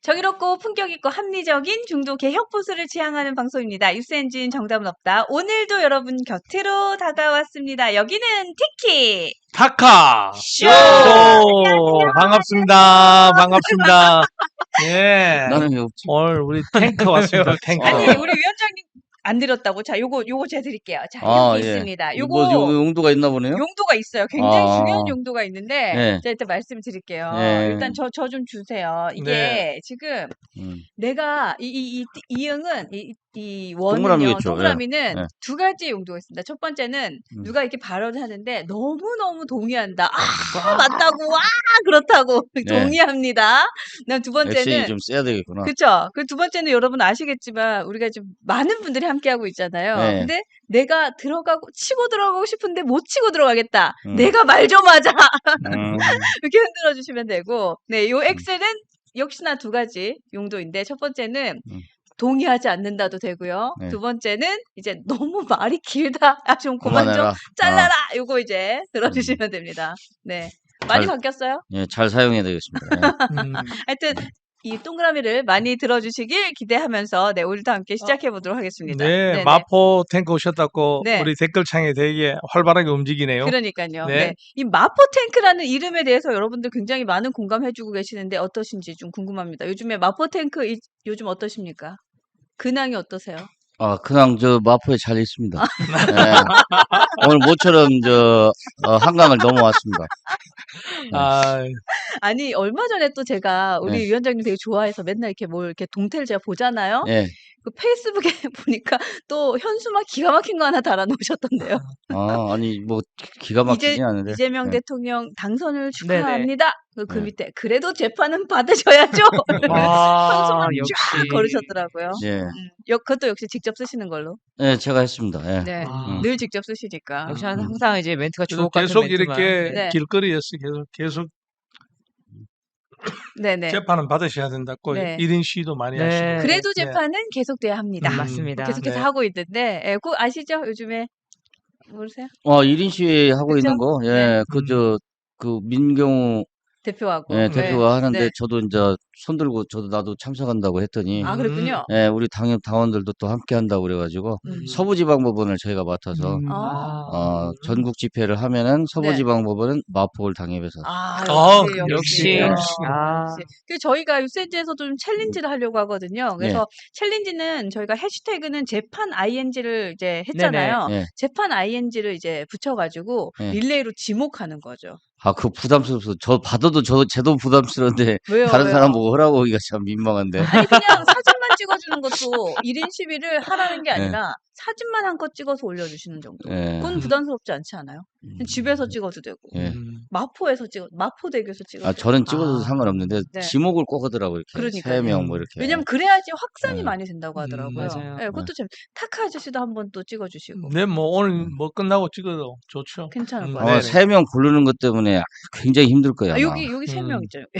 정의롭고 품격 있고 합리적인 중도 개혁 보수를 지향하는 방송입니다. 뉴스엔진 정답은 없다. 오늘도 여러분 곁으로 다가왔습니다. 여기는 티키 타카 쇼. 반갑습니다. 반갑습니다. 예. 나는 왜 없지? 오늘 우리 탱크 왔습니다. 탱크. 아니 우리 위원장님 안 드렸다고. 자, 요거 제가 드릴게요. 자, 여기 있습니다. 요거 뭐 용도가 있나 보네요. 용도가 있어요. 굉장히 중요한 용도가 있는데 네. 제가 일단 말씀드릴게요. 네. 일단 저 좀 주세요. 이게 네. 지금 음. 내가 이응은 이 원은요. 동그라미겠죠. 동그라미는 네. 두 가지 용도가 있습니다. 첫 번째는 누가 이렇게 발언을 하는데 너무너무 동의한다. 맞다고. 그렇다고. 동의합니다. 그다음 두 번째는 액션이 좀 세야 되겠구나. 그쵸. 그 두 번째는 여러분 아시겠지만 우리가 좀 많은 분들이 함께하고 있잖아요. 네. 근데 내가 치고 들어가고 싶은데 못 치고 들어가겠다. 음. 내가 말 좀 하자. 음. 이렇게 흔들어 주시면 되고. 네, 요 엑셀은 역시나 두 가지 용도인데 첫 번째는 동의하지 않는다도 되고요. 네. 두 번째는 이제 너무 말이 길다. 좀 그만 좀 그만해라. 잘라라. 요거 이제 들어주시면 됩니다. 네. 많이 바뀌었어요? 예, 잘 사용해야 되겠습니다. 예. 하여튼 이 동그라미를 많이 들어주시길 기대하면서 네, 오늘도 함께 시작해 보도록 하겠습니다. 네, 네네. 마포 탱크 오셨다고 네. 우리 댓글창에 되게 활발하게 움직이네요. 그러니까요. 네. 네. 이 마포 탱크라는 이름에 대해서 여러분들 굉장히 많은 공감해주고 계시는데 어떠신지 좀 궁금합니다. 요즘에 마포 탱크 요즘 어떠십니까? 근황이 어떠세요? 그냥 마포에 잘 있습니다. 예. 오늘 모처럼 한강을 넘어왔습니다. 아, 아니 얼마 전에 또 제가 우리 네. 위원장님 되게 좋아해서 맨날 이렇게 이렇게 동태를 제가 보잖아요. 예. 그 페이스북에 보니까 또 현수막 기가 막힌 거 하나 달아놓으셨던데요. 아니 뭐 기가 막히진 않은데. 이재명 네. 대통령 당선을 네네. 축하합니다. 그 네. 밑에 그래도 재판은 받으셔야죠. 현수막 역시. 쫙 걸으셨더라고요. 예. 그것도 역시 직접 쓰시는 걸로. 예, 제가 했습니다. 예. 네, 아. 늘 직접 쓰시니까. 역시 항상 이제 멘트가 그래서 주옥 같은 계속 멘트만. 이렇게 네. 길거리에서 계속 네네. 재판은 받으셔야 된다고 네. 1인 시위도 많이 네. 하시고. 그래도 네. 재판은 계속돼야 합니다. 맞습니다. 계속해서 네. 하고 있는데, 그거 아시죠? 요즘에 모르세요? 1인 시위 하고 그쵸? 있는 거. 예. 네. 그 민경우 대표하고. 예, 네. 대표가 하는데 네. 저도 이제 손들고 나도 참석한다고 했더니 아, 그랬군요. 예, 우리 당원들도 또 함께 한다고 그래가지고 서부지방법원을 저희가 맡아서 전국 집회를 하면은 서부지방법원은 마포를 당협해서 역시. 역시. 그 저희가 뉴스엔진에서도 좀 챌린지를 하려고 하거든요. 그래서 챌린지는 저희가 해시태그는 재판 ING를 이제 했잖아요. 예. 재판 ING를 이제 붙여가지고 네. 릴레이로 지목하는 거죠. 그거 부담스럽소. 저 받아도 제도 부담스러운데 왜요? 다른 왜요? 사람 보고 하라고 하기가 참 민망한데. 아니 그냥 사진만 찍어주는 것도 1인 시위를 하라는 게 아니라 사진만 한컷 찍어서 올려주시는 정도. 예. 그건 부담스럽지 않지 않아요? 집에서 찍어도 되고 예. 마포대교에서 찍어도 되고. 저는 찍어도 상관없는데 네. 지목을 꼭 하더라고요. 이렇게 그러니까요. 3명 뭐 이렇게. 왜냐면 그래야지 확산이 네. 많이 된다고 하더라고요. 맞아요. 네, 그것도 참 타카 아저씨도 한번 또 찍어주시고 네, 뭐 오늘 뭐 끝나고 찍어도 좋죠. 괜찮을 것 네. 같아요. 3명 고르는 것 때문에 굉장히 힘들 거예요. 아마. 여기 3명 있죠. 여기.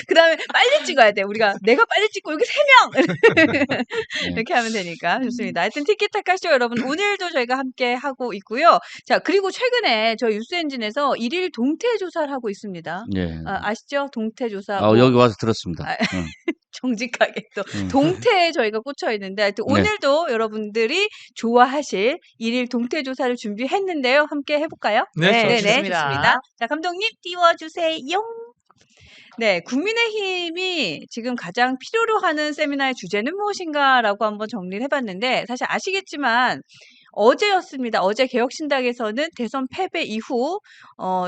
그다음에 빨리 찍어야 돼. 내가 빨리 찍고 여기 3명 이렇게 하면 되니까 좋습니다. 하여튼 티키타카쇼 여러분 오늘도 저희가 함께 하고 있고요. 자 그리고 최근에 저희 뉴스엔진에서 1일 동태 조사를 하고 있습니다. 예. 아시죠? 동태 조사. 여기 와서 들었습니다. 응. 정직하게 또 동태에 저희가 꽂혀 있는데 하여튼 오늘도 여러분들이 좋아하실 1일 동태 조사를 준비했는데요. 함께 해볼까요? 네, 좋습니다. 자 감독님 띄워주세요. 네, 국민의힘이 지금 가장 필요로 하는 세미나의 주제는 무엇인가라고 한번 정리를 해봤는데 사실 아시겠지만 어제였습니다. 어제 개혁신당에서는 대선 패배 이후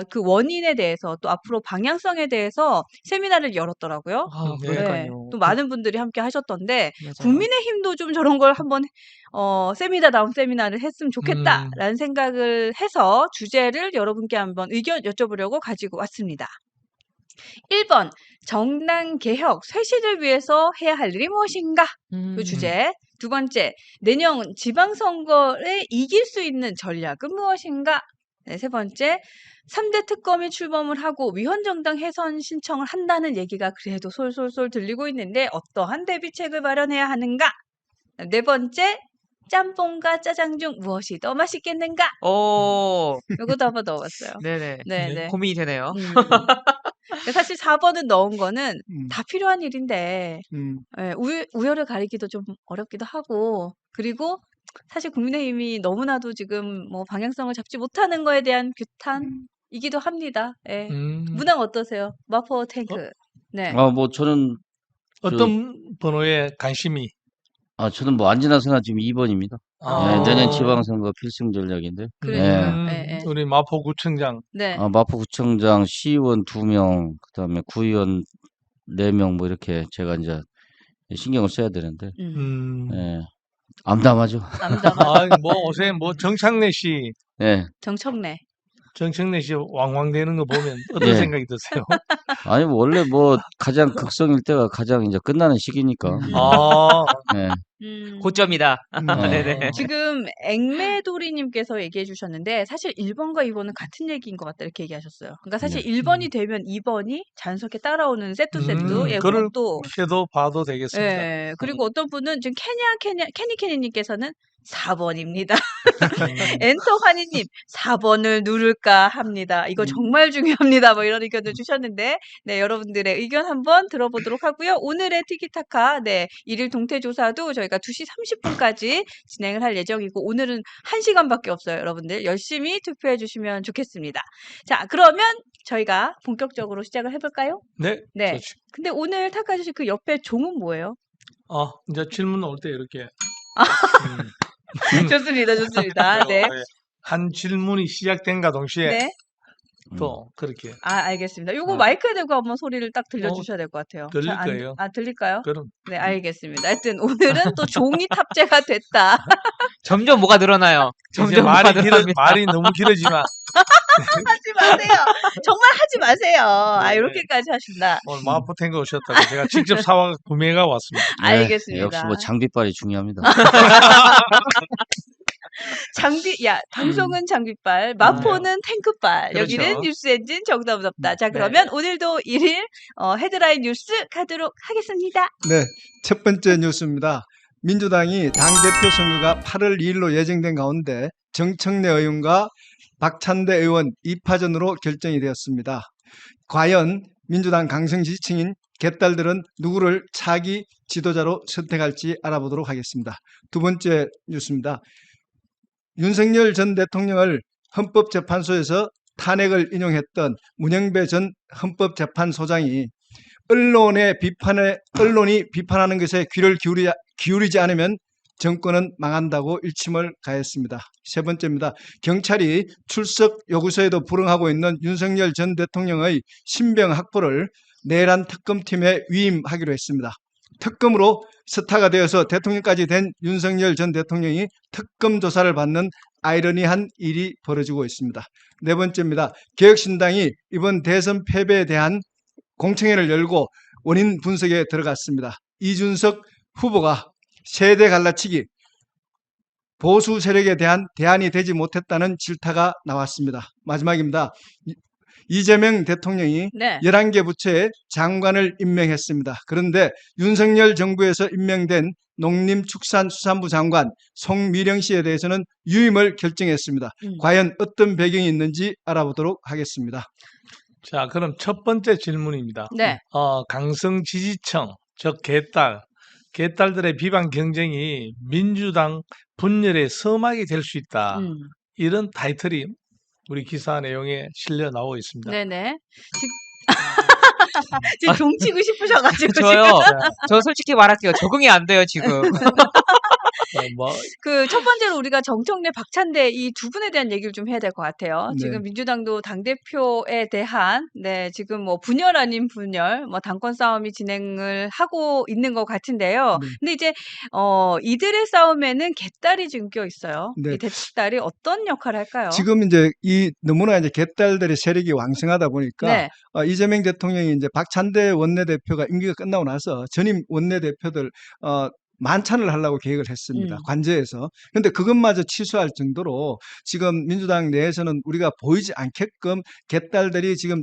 그 원인에 대해서 또 앞으로 방향성에 대해서 세미나를 열었더라고요. 그러니까요. 또 많은 분들이 함께 하셨던데 맞아요. 국민의힘도 좀 저런 걸 한번 세미나다운 세미나를 했으면 좋겠다라는 생각을 해서 주제를 여러분께 한번 의견 여쭤보려고 가지고 왔습니다. 1번 정당 개혁 쇄신을 위해서 해야 할 일이 무엇인가? 그 주제. 두 번째, 내년 지방선거에 이길 수 있는 전략은 무엇인가? 네, 세 번째, 3대 특검이 출범을 하고 위헌정당 해선 신청을 한다는 얘기가 그래도 솔솔솔 들리고 있는데 어떠한 대비책을 마련해야 하는가? 네 번째, 짬뽕과 짜장 중 무엇이 더 맛있겠는가? 오. 이것도 한번 넣어봤어요. 네네. 네. 고민이 되네요. 사실 4번은 넣은 거는 음, 다 필요한 일인데 음, 예, 우열을 가리기도 좀 어렵기도 하고 그리고 사실 국민의힘이 너무나도 지금 뭐 방향성을 잡지 못하는 거에 대한 규탄이기도 합니다. 예. 음, 문항 어떠세요? 마포 어, 탱크. 네. 뭐 저는 저 어떤 번호에 관심이? 저는 뭐 안지나서나 지금 2번입니다. 예, 내년 아, 지방선거 필승 전략인데. 예. 그러니까. 예, 예. 우리 마포구청장. 네. 마포구청장 시의원 2명, 그다음에 구의원 4명 뭐 이렇게 제가 이제 신경을 써야 되는데 음. 예. 암담하죠. 암담하다. 뭐 요새 뭐 정청래 씨 정청래. 왕왕대는 거 보면 어떤 예. 생각이 드세요? 아니 뭐 원래 뭐 가장 극성일 때가 가장 이제 끝나는 시기니까. 아, 예. 고점이다. 네네. 지금 앵매도리님께서 얘기해 주셨는데 사실 1번과 2번은 같은 얘기인 것 같다 이렇게 얘기하셨어요. 그러니까 사실 1번이 되면 2번이 자연스럽게 따라오는 세트. 예, 그것도 그렇게도 봐도 되겠습니다. 예, 그리고 어떤 분은 지금 캐니캐니님께서는 4번입니다. 엔터 환희님 4번을 누를까 합니다. 이거 정말 중요합니다. 뭐 이런 의견을 주셨는데 네, 여러분들의 의견 한번 들어보도록 하고요. 오늘의 티키타카 일일 동태조사도 저희가 2시 30분까지 진행을 할 예정이고 오늘은 1시간밖에 없어요. 여러분들 열심히 투표해 주시면 좋겠습니다. 자, 그러면 저희가 본격적으로 시작을 해볼까요? 네, 네. 좋죠. 근데 오늘 타카시 씨 그 옆에 종은 뭐예요? 이제 질문 올 때 이렇게 좋습니다. 좋습니다. 네. 한 질문이 시작된과 동시에 네. 또 그렇게 알겠습니다. 요거 마이크에 대고 한번 소리를 딱 들려주셔야 될 것 같아요. 들릴 잘 안 거예요. 들릴까요? 그럼 네, 알겠습니다. 하여튼 오늘은 또 종이 탑재가 됐다. 점점 뭐가 늘어나요. 이제 점점 뭐가 늘어납니다. 말이 너무 길어지만 하지 마세요. 정말 하지 마세요. 네. 이렇게까지 하신다. 오늘 마포탱크 오셨다고 제가 직접 사와 구매가 왔습니다. 알겠습니다. 역시 뭐 장비빨이 중요합니다. 방송은 장비빨, 마포는 탱크빨, 그렇죠. 여기는 뉴스엔진 정답은 없다. 자, 그러면 오늘도 1일 헤드라인 뉴스 가도록 하겠습니다. 네, 첫 번째 뉴스입니다. 민주당이 당대표 선거가 8월 2일로 예정된 가운데 정청래 의원과 박찬대 의원 2파전으로 결정이 되었습니다. 과연 민주당 강성 지지층인 개딸들은 누구를 차기 지도자로 선택할지 알아보도록 하겠습니다. 두 번째 뉴스입니다. 윤석열 전 대통령을 헌법재판소에서 탄핵을 인용했던 문영배 전 헌법재판소장이 언론이 비판하는 것에 귀를 기울이지 않으면 정권은 망한다고 일침을 가했습니다. 세 번째입니다. 경찰이 출석 요구서에도 불응하고 있는 윤석열 전 대통령의 신병 확보를 내란 특검팀에 위임하기로 했습니다. 특검으로 스타가 되어서 대통령까지 된 윤석열 전 대통령이 특검 조사를 받는 아이러니한 일이 벌어지고 있습니다. 네 번째입니다. 개혁신당이 이번 대선 패배에 대한 공청회를 열고 원인 분석에 들어갔습니다. 이준석 후보가 세대 갈라치기, 보수 세력에 대한 대안이 되지 못했다는 질타가 나왔습니다. 마지막입니다. 이재명 대통령이 네. 11개 부처에 장관을 임명했습니다. 그런데 윤석열 정부에서 임명된 농림축산수산부 장관 송미령 씨에 대해서는 유임을 결정했습니다. 과연 어떤 배경이 있는지 알아보도록 하겠습니다. 자, 그럼 첫 번째 질문입니다. 네. 강성 지지층, 즉 개딸들의 비방 경쟁이 민주당 분열의 서막이 될 수 있다. 이런 타이틀이 우리 기사 내용에 실려 나오고 있습니다. 네네. 지금 종치고 싶으셔가지고. 저요. 저 솔직히 말할게요. 적응이 안 돼요, 지금. 그 첫 번째로 우리가 정청래, 박찬대 이 두 분에 대한 얘기를 좀 해야 될 것 같아요. 네. 지금 민주당도 당대표에 대한 지금 뭐 분열 아닌 분열, 뭐 당권 싸움이 진행을 하고 있는 것 같은데요. 네. 근데 이제 이들의 싸움에는 개딸이 지금 껴 있어요. 네. 이 개딸이 어떤 역할을 할까요? 지금 이제 너무나 이제 개딸들의 세력이 왕성하다 보니까 네. 이재명 대통령이 이제 박찬대 원내대표가 임기가 끝나고 나서 전임 원내대표들 만찬을 하려고 계획을 했습니다. 관저에서. 그런데 그것마저 취소할 정도로 지금 민주당 내에서는 우리가 보이지 않게끔 개딸들이 지금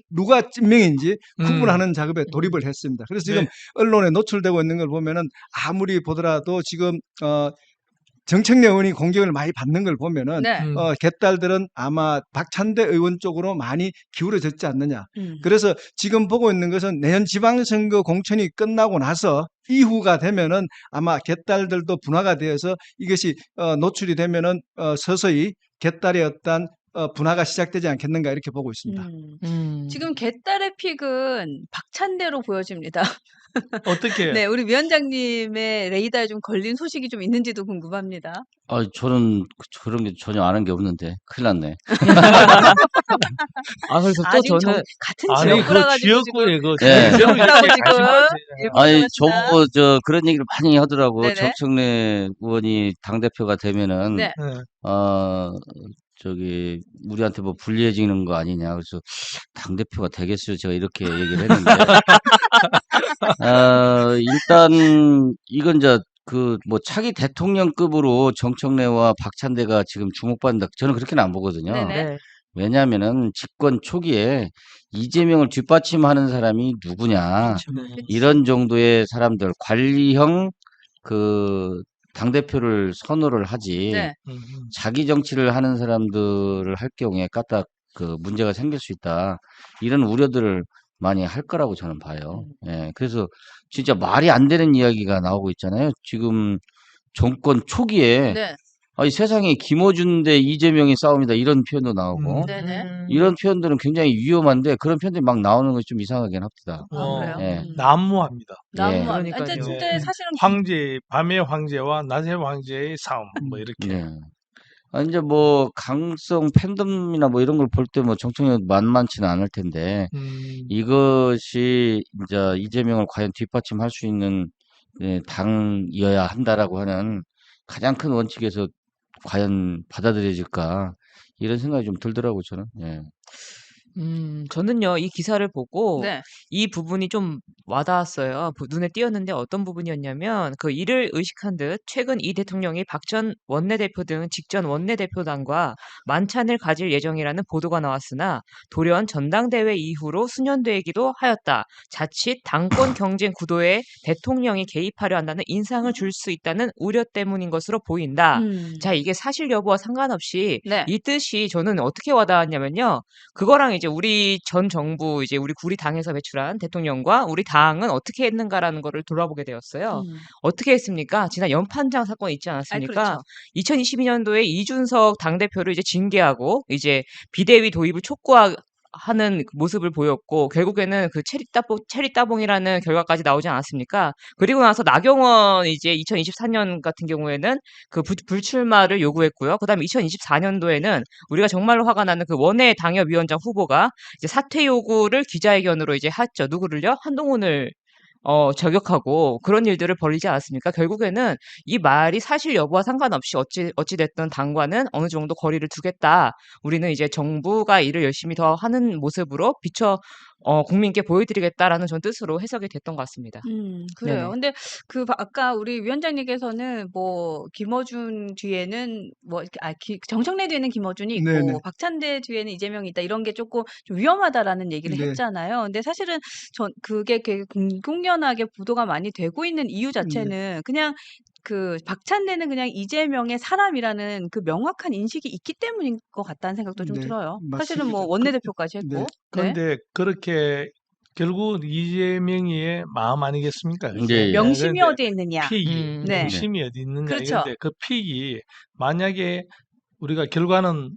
누가 찐명인지 구분하는 작업에 돌입을 했습니다. 그래서 지금 네. 언론에 노출되고 있는 걸 보면은 아무리 보더라도 지금 정청래 의원이 공격을 많이 받는 걸 보면은 네. 개딸들은 아마 박찬대 의원 쪽으로 많이 기울어졌지 않느냐. 음. 그래서 지금 보고 있는 것은 내년 지방선거 공천이 끝나고 나서 이후가 되면은 아마 개딸들도 분화가 되어서 이것이 노출이 되면은 서서히 개딸의 어떤 분화가 시작되지 않겠는가 이렇게 보고 있습니다. 지금 개딸의 픽은 박찬대로 보여집니다. 어떻게 네, 우리 위원장님의 레이더에 좀 걸린 소식이 좀 있는지도 궁금합니다. 저는 그런 게 전혀 아는 게 없는데 큰일 났네. 그래서 또 지금 저는 같은 아니 그 지역구라 가지고 지금 지역구에 그 예. 제대로 지역구라고 이렇게 지금 가지 마세요. 일본 아니 들어가시나? 저보고 그런 얘기를 많이 하더라고. 네네. 정청래 의원이 당대표가 되면은 네. 어 우리한테 뭐 불리해지는 거 아니냐. 그래서 당대표가 되겠어요. 제가 이렇게 얘기를 했는데 일단 이건 이제 뭐 차기 대통령급으로 정청래와 박찬대가 지금 주목받는다. 저는 그렇게는 안 보거든요. 네네. 네. 왜냐하면은 집권 초기에 이재명을 뒷받침하는 사람이 누구냐. 이런 정도의 사람들, 관리형 당대표를 선호를 하지. 네. 자기 정치를 하는 사람들을 할 경우에 까딱 문제가 생길 수 있다. 이런 우려들을 많이 할 거라고 저는 봐요. 예. 그래서 진짜 말이 안 되는 이야기가 나오고 있잖아요. 지금 정권 초기에 네. 아니 세상에 김어준 대 이재명의 싸움이다 이런 표현도 나오고 네네. 이런 표현들은 굉장히 위험한데 그런 표현들이 막 나오는 것이 좀 이상하긴 합니다. 그래요? 예. 난무합니다. 난무합니다. 그러니까요. 근데 사실은 밤의 황제와 낮의 황제의 싸움 뭐 이렇게. 네. 이제 뭐 강성 팬덤이나 뭐 이런 걸 볼 때 뭐 정청래 만만치는 않을 텐데 이것이 이제 이재명을 과연 뒷받침할 수 있는 당이어야 한다라고 하는 가장 큰 원칙에서 과연 받아들여질까 이런 생각이 좀 들더라고요, 저는. 예. 저는요, 이 기사를 보고 네. 이 부분이 좀 와닿았어요. 눈에 띄었는데 어떤 부분이었냐면 이를 의식한 듯 최근 이 대통령이 박 전 원내대표 등 직전 원내대표단과 만찬을 가질 예정이라는 보도가 나왔으나 돌연 전당대회 이후로 수년되기도 하였다. 자칫 당권 경쟁 구도에 대통령이 개입하려 한다는 인상을 줄 수 있다는 우려 때문인 것으로 보인다. 자, 이게 사실 여부와 상관없이 네. 이 뜻이 저는 어떻게 와닿았냐면요. 그거랑 이제 우리 전 정부, 이제 우리 당에서 배출한 대통령과 우리 당은 어떻게 했는가라는 거를 돌아보게 되었어요. 어떻게 했습니까? 지난 연판장 사건 있지 않았습니까? 그렇죠. 2022년도에 이준석 당대표를 이제 징계하고 이제 비대위 도입을 촉구하는 모습을 보였고 결국에는 체리 따봉이라는 결과까지 나오지 않았습니까? 그리고 나서 나경원 이제 2024년 같은 경우에는 불출마를 요구했고요. 그다음에 2024년도에는 우리가 정말로 화가 나는 원외 당협위원장 후보가 이제 사퇴 요구를 기자회견으로 이제 했죠. 누구를요? 한동훈을 저격하고 그런 일들을 벌이지 않았습니까? 결국에는 이 말이 사실 여부와 상관없이 어찌됐든 당과는 어느 정도 거리를 두겠다. 우리는 이제 정부가 일을 열심히 더 하는 모습으로 비춰 국민께 보여드리겠다라는 전 뜻으로 해석이 됐던 것 같습니다. 그래요. 네네. 근데 아까 우리 위원장님께서는 뭐 김어준 뒤에는 뭐 이렇게 정청래 뒤에는 김어준이 있고 네네. 박찬대 뒤에는 이재명이 있다 이런 게 조금 좀 위험하다라는 얘기를 네. 했잖아요. 근데 사실은 그게 공공연하게 보도가 많이 되고 있는 이유 자체는 그냥 박찬대는 그냥 이재명의 사람이라는 명확한 인식이 있기 때문인 것 같다는 생각도 좀 네, 들어요. 사실은 맞습니다. 뭐 원내대표까지 했고. 네. 네. 그런데 그렇게 결국 이재명의 마음 아니겠습니까? 그죠? 예, 예. 명심이 그런데 어디에 있느냐. 픽이 네. 명심이 어디 있느냐 그렇죠. 이건데 그 픽이 만약에 우리가 결과는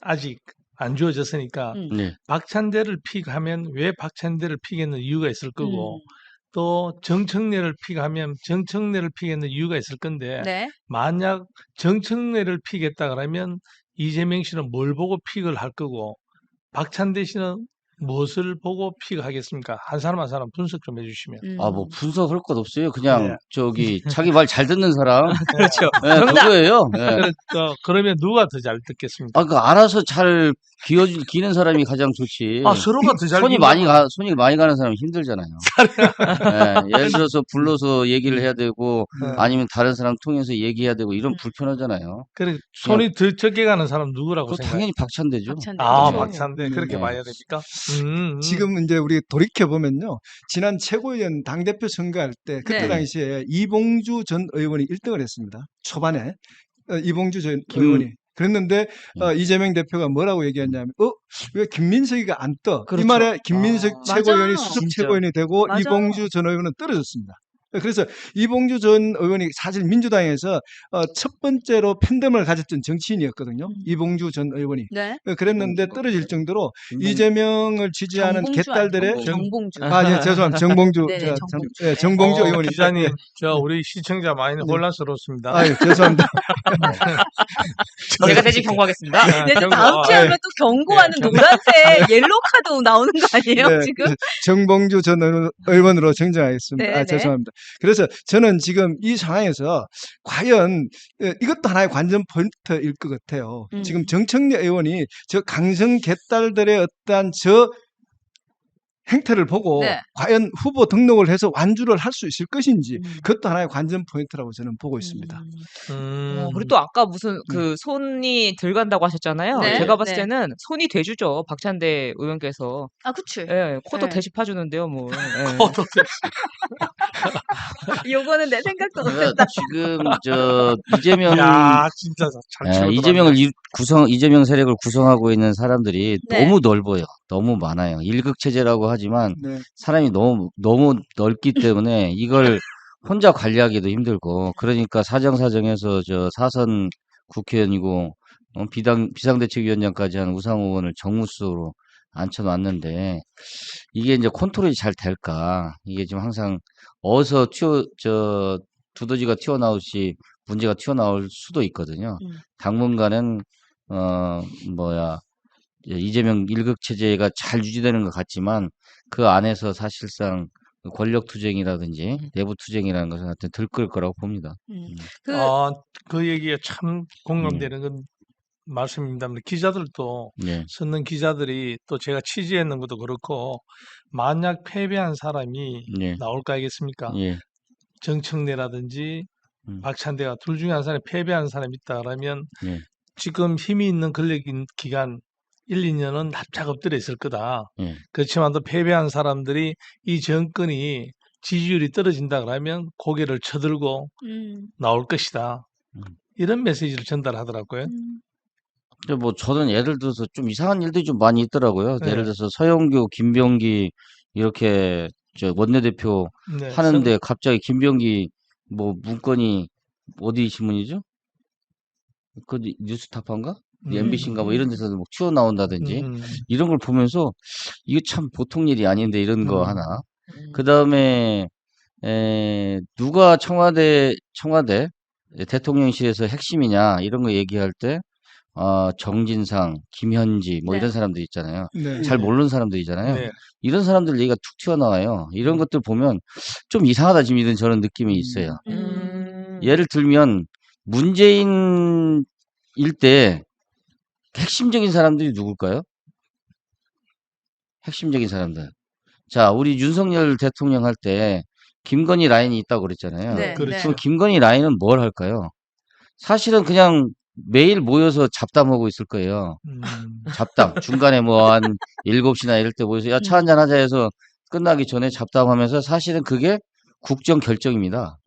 아직 안 주어졌으니까 네. 박찬대를 픽하면 왜 박찬대를 픽했는 이유가 있을 거고 또 정청래를 픽하면 정청래를 픽했는 이유가 있을 건데 네. 만약 정청래를 픽했다 그러면 이재명 씨는 뭘 보고 픽을 할 거고 박찬대 씨는 무엇을 보고 픽하겠습니까? 한 사람 한 사람 분석 좀 해주시면. 뭐 분석할 것 없어요. 그냥 네. 자기 말 잘 듣는 사람. 그렇죠. 예, 그거예요. 예. 그러면 누가 더 잘 듣겠습니까? 알아서 잘 기는 사람이 가장 좋지. 서로가 더 잘 손이 많이 가는 사람은 힘들잖아요. 예, 예를 들어서 불러서 얘기를 해야 되고 아니면 다른 사람 통해서 얘기해야 되고 이런 불편하잖아요. 그래 손이 더 적게 가는 사람 누구라고 그거 생각해요? 당연히 박찬대죠. 박찬대. 아, 그렇죠. 박찬대 그렇게 네. 봐야 됩니까? 지금 이제 우리 돌이켜 보면요, 지난 최고위원 당대표 선거할 때 그때 네. 당시에 이봉주 전 의원이 1등을 했습니다. 초반에 이봉주 전 김- 의원이. 그랬는데 이재명 대표가 뭐라고 얘기했냐면 왜 김민석이가 안 떠? 이 그렇죠. 말에 김민석 아, 최고위원이 맞아. 수석 진짜. 최고위원이 되고 맞아. 이봉주 전 의원은 떨어졌습니다. 그래서 이봉주 전 의원이 사실 민주당에서 첫 번째로 팬덤을 가졌던 정치인이었거든요. 이봉주 전 의원이. 네. 그랬는데 떨어질 정도로 김봉- 이재명을 지지하는 정봉주 개딸들의 아니고 정봉주. 예, 죄송합니다. 정봉주. 네네, 제가 정봉주. 예, 정봉주 어, 의원이. 기자님, 예. 우리 시청자 많이 네. 혼란스럽습니다. 예, 죄송합니다. 제가 대신 경고하겠습니다. 네, 경고. 다음 주에 하면 또 경고하는 노란색 옐로우 카드 나오는 거 아니에요, 네, 지금? 그래서 정봉주 전 의원으로 정정하겠습니다. 네, 네. 죄송합니다. 그래서 저는 지금 이 상황에서 과연 이것도 하나의 관전 포인트일 것 같아요. 지금 정청래 의원이 저 강성 개딸들의 어떠한 저 행태를 보고 네. 과연 후보 등록을 해서 완주를 할 수 있을 것인지 그것도 하나의 관전 포인트라고 저는 보고 있습니다. 그리고 또 아까 무슨 그 손이 들간다고 하셨잖아요. 네, 제가 봤을 네. 때는 손이 돼주죠. 박찬대 의원께서. 아, 그치. 예, 코도 네. 대신 파주는데요, 뭐. 예. 요거는 내 생각도 그러니까 못했다. 지금 저 이재명 야, 진짜 잘 예, 치고 이재명을 들어왔네. 이재명 세력을 구성하고 있는 사람들이 네. 너무 넓어요. 너무 많아요. 일극 체제라고 하지만 네. 사람이 너무 넓기 때문에 이걸 혼자 관리하기도 힘들고 그러니까 사정사정해서 저 사선 국회의원이고 비상대책위원장까지 한 우상호 의원을 정무수석으로 앉혀놨는데 이게 이제 컨트롤이 잘 될까? 이게 지금 항상 어서 두더지가 튀어나오듯이 문제가 튀어나올 수도 있거든요. 당분간은 이재명 일극 체제가 잘 유지되는 것 같지만 그 안에서 사실상 권력 투쟁이라든지 내부 투쟁이라는 것은 하여튼 들끓을 거라고 봅니다. 그, 그 얘기가 참 공감되는 건 말씀입니다. 기자들도 예, 쓰는 기자들이 또 제가 취재했는 것도 그렇고 만약 패배한 사람이 예, 나올 거 아니겠습니까? 예, 정청래라든지 음. 박찬대가 둘 중에 한 사람이 패배한 사람이 있다 그러면 예, 지금 힘이 있는 권력 기간 1, 2년은 납작 엎드려 있을 거다. 예. 그렇지만 또 패배한 사람들이 이 정권이 지지율이 떨어진다 그러면 고개를 쳐들고 나올 것이다. 음. 이런 메시지를 전달하더라고요. 근데 뭐 저는 예를 들어서 좀 이상한 일들이 좀 많이 있더라고요. 네. 예를 들어서 서영교, 김병기 이렇게 저 원내대표 네, 하는데 갑자기 김병기 뭐 문건이 어디 신문이죠? 그 뉴스타파인가? MBC인가 뭐 이런 데서 뭐 튀어나온다든지 이런 걸 보면서 이거 참 보통 일이 아닌데 이런 거 하나. 그 다음에 누가 청와대 대통령실에서 핵심이냐 이런 거 얘기할 때 정진상, 김현지 뭐 네. 이런 사람들 있잖아요. 네. 잘 모르는 사람들이잖아요. 네. 이런 사람들 얘기가 툭 튀어나와요. 이런 것들 보면 좀 이상하다 지금 이런 저런 느낌이 있어요. 예를 들면 문재인 일 때 핵심적인 사람들이 누굴까요? 핵심적인 사람들. 자, 우리 윤석열 대통령 할 때 김건희 라인이 있다고 그랬잖아요. 네, 그렇죠. 그럼 김건희 라인은 뭘 할까요? 사실은 그냥 매일 모여서 잡담하고 있을 거예요. 잡담. 중간에 뭐 한 7시나 이럴 때 모여서 야, 차 한잔 하자 해서 끝나기 전에 잡담하면서 사실은 그게 국정 결정입니다.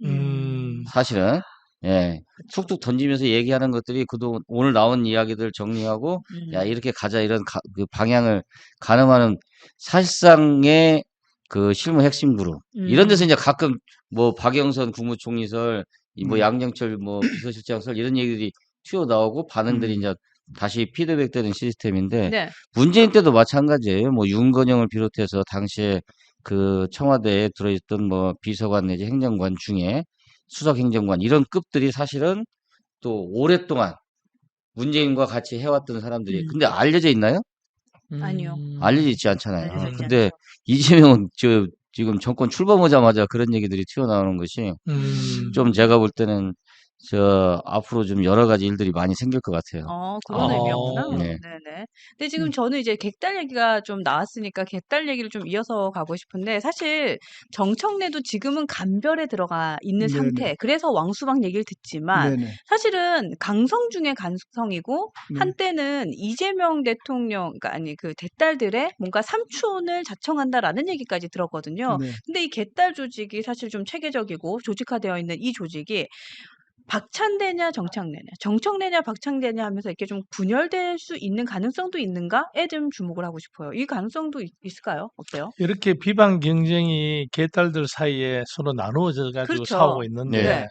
사실은. 예. 툭툭 던지면서 얘기하는 것들이 오늘 나온 이야기들 정리하고 야, 이렇게 가자 이런 그 방향을 가늠하는 사실상의 그 실무 핵심 그룹. 이런 데서 이제 가끔 뭐 박영선 국무총리설, 뭐 양정철 뭐 비서실장설 이런 얘기들이 튀어나오고 반응들이 이제 다시 피드백되는 시스템인데 네. 문재인 때도 마찬가지예요. 뭐 윤건영을 비롯해서 당시에 그 청와대에 들어있던 뭐 비서관 내지 행정관 중에 수석 행정관 이런 급들이 사실은 또 오랫동안 문재인과 같이 해왔던 사람들이 근데 알려져 있나요? 아니요. 알려져 있지 않잖아요. 알려져 있지 근데 않죠. 이재명은 지금 정권 출범하자마자 그런 얘기들이 튀어나오는 것이 좀 제가 볼 때는 앞으로 좀 여러 가지 일들이 많이 생길 것 같아요. 그런 의미였구나. 네. 네네. 근데 지금 저는 이제 객달 얘기가 좀 나왔으니까 객달 얘기를 좀 이어서 가고 싶은데 사실 정청래도 지금은 간별에 들어가 있는 네네. 상태. 그래서 왕수방 얘기를 듣지만 네네. 사실은 강성 중에 강성이고 네. 한때는 이재명 대통령, 그러니까 아니 그 대딸들의 뭔가 삼촌을 자청한다라는 얘기까지 들었거든요. 네. 근데 이 개딸 조직이 사실 좀 체계적이고 조직화되어 있는 이 조직이 박찬대냐 정창래냐, 정청래냐 박창대냐 하면서 이렇게 좀 분열될 수 있는 가능성도 있는가에 좀 주목을 하고 싶어요. 이 가능성도 있을까요? 어때요? 이렇게 비방 경쟁이 개딸들 사이에 서로 나누어져 가지고 그렇죠. 싸우고 있는데 네.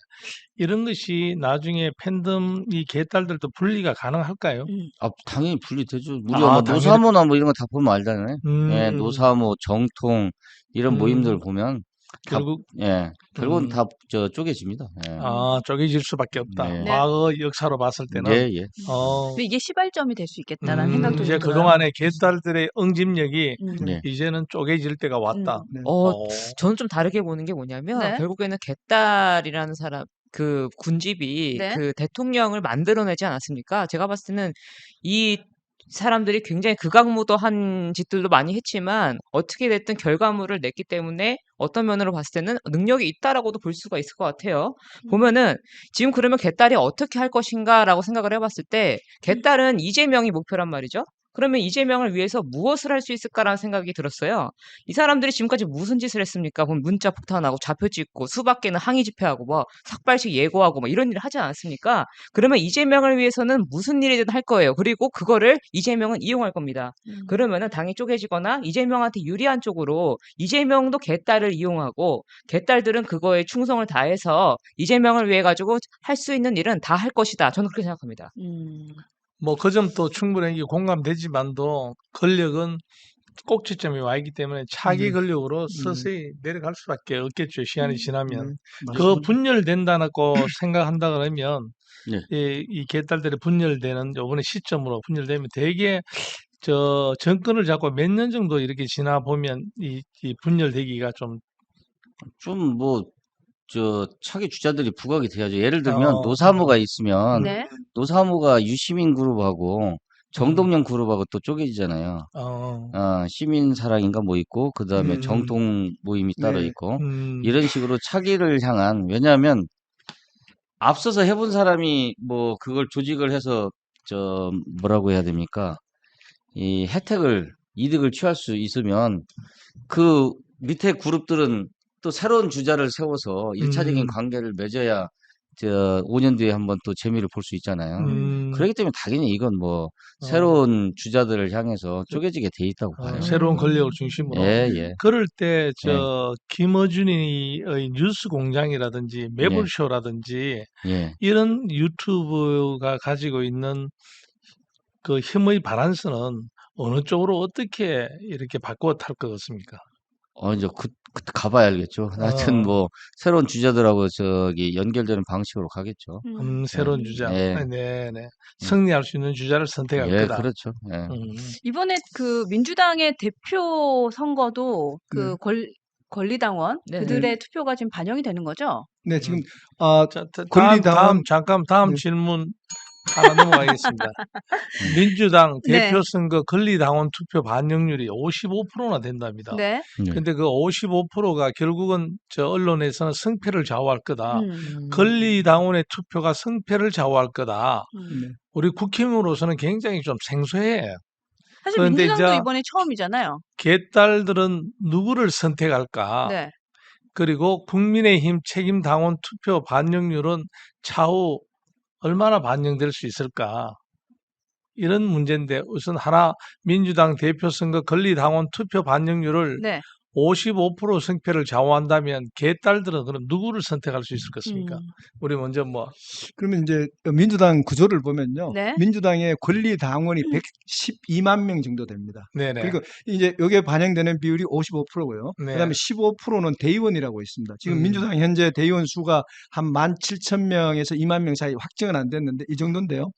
이런 것이 나중에 팬덤 이 개딸들도 분리가 가능할까요? 아, 당연히 분리되죠. 우리가 아, 뭐 당연히. 노사모나 뭐 이런 거 다 보면 알잖아요. 예, 음, 노사모, 정통 이런 모임들 음, 보면 다, 결국 예, 결국은 음, 다 쪼개집니다. 예, 쪼개질 수밖에 없다. 네. 네. 과거 역사로 봤을 때는 예, 예. 근데 이게 시발점이 될 수 있겠다라는 생각도 이제 좀 들어요. 그동안의 개딸들의 응집력이 예. 이제는 쪼개질 때가 왔다. 네. 어, 저는 좀 다르게 보는 게 뭐냐면 네. 결국에는 개딸이라는 사람 그 군집이 네. 그 대통령을 만들어내지 않았습니까? 제가 봤을 때는 이 사람들이 굉장히 극악무도한 짓들도 많이 했지만 어떻게 됐든 결과물을 냈기 때문에 어떤 면으로 봤을 때는 능력이 있다라고도 볼 수가 있을 것 같아요. 보면은 지금 그러면 개딸이 어떻게 할 것인가라고 생각을 해봤을 때 개딸은 이재명이 목표란 말이죠. 그러면 이재명을 위해서 무엇을 할 수 있을까라는 생각이 들었어요. 이 사람들이 지금까지 무슨 짓을 했습니까? 보면 문자 폭탄하고 좌표 찍고 수박 개는 항의 집회하고 뭐 삭발식 예고하고 뭐 이런 일을 하지 않았습니까? 그러면 이재명을 위해서는 무슨 일이든 할 거예요. 그리고 그거를 이재명은 이용할 겁니다. 그러면은 당이 쪼개지거나 이재명한테 유리한 쪽으로 이재명도 개딸을 이용하고 개딸들은 그거에 충성을 다해서 이재명을 위해 가지고 할 수 있는 일은 다 할 것이다. 저는 그렇게 생각합니다. 뭐 그 점도 충분히 공감되지만도 권력은 꼭지점에 와 있기 때문에 차기 권력으로 서서히 내려갈 수밖에 없겠죠. 시간이 지나면. 그 분열된다고 생각한다 그러면 네. 이 개딸들이 분열되는 요번에 시점으로 분열되면 되게 정권을 잡고 몇 년 정도 이렇게 지나 보면 이 분열되기가 좀 좀 뭐, 차기 주자들이 부각이 돼야죠. 예를 들면, 어, 노사모가 있으면, 네. 노사모가 유시민 그룹하고 음, 정동영 그룹하고 또 쪼개지잖아요. 시민사랑인가 뭐 있고, 그 다음에 음, 정통 모임이 따로 네. 있고, 음, 이런 식으로 차기를 향한, 왜냐하면, 앞서서 해본 사람이 뭐, 그걸 조직을 해서, 뭐라고 해야 됩니까? 이 이득을 취할 수 있으면, 그 밑에 그룹들은 또 새로운 주자를 세워서 1차적인 음, 관계를 맺어야 5년 뒤에 한번 또 재미를 볼 수 있잖아요. 그렇기 때문에 당연히 이건 뭐 새로운 주자들을 향해서 쪼개지게 돼 있다고 봐요. 새로운 권력을 중심으로. 예, 예, 그럴 때 예, 김어준이의 뉴스 공장이라든지 예, 매불쇼라든지 예. 이런 유튜브가 가지고 있는 그 힘의 바란스는 어느 쪽으로 어떻게 이렇게 바꾸어 탈 것 같습니까? 이제 그때 가봐야 알겠죠. 하여튼 어, 뭐 새로운 주자들하고 연결되는 방식으로 가겠죠. 음. 새로운 주자. 예, 네네. 예, 승리할 수 있는 주자를 선택할 예, 거다. 그렇죠. 예. 이번에 그 민주당의 대표 선거도 네. 권리당원 네. 그들의 투표가 지금 반영이 되는 거죠? 네, 지금 자, 권리당원 다음 네. 질문 하나 넘어가겠습니다. 민주당 네. 대표 선거 권리당원 투표 반영률이 55%나 된답니다. 네. 예. 근데 그 55%가 결국은 언론에서는 성패를 좌우할 거다. 음. 권리당원의 투표가 성패를 좌우할 거다. 네. 우리 국힘으로서는 굉장히 좀 생소해. 사실 그런데 민주당도 이제 이번에 처음이잖아요. 개딸들은 누구를 선택할까? 네. 그리고 국민의힘 책임당원 투표 반영률은 차후 얼마나 반영될 수 있을까? 이런 문제인데 우선 하나 민주당 대표 선거 권리당원 투표 반영률을 네. 55% 성패를 좌우한다면 개딸들은 그럼 누구를 선택할 수 있을 것입니까? 음. 우리 먼저 뭐 그러면 이제 민주당 구조를 보면요. 네. 민주당의 권리 당원이 112만 명 정도 됩니다. 네네. 그리고 이제 여기에 반영되는 비율이 55%고요. 네. 그다음에 15%는 대의원이라고 있습니다. 지금 음. 민주당 현재 대의원 수가 한 17,000명에서 2만 명 사이 확정은 안 됐는데 이 정도인데요.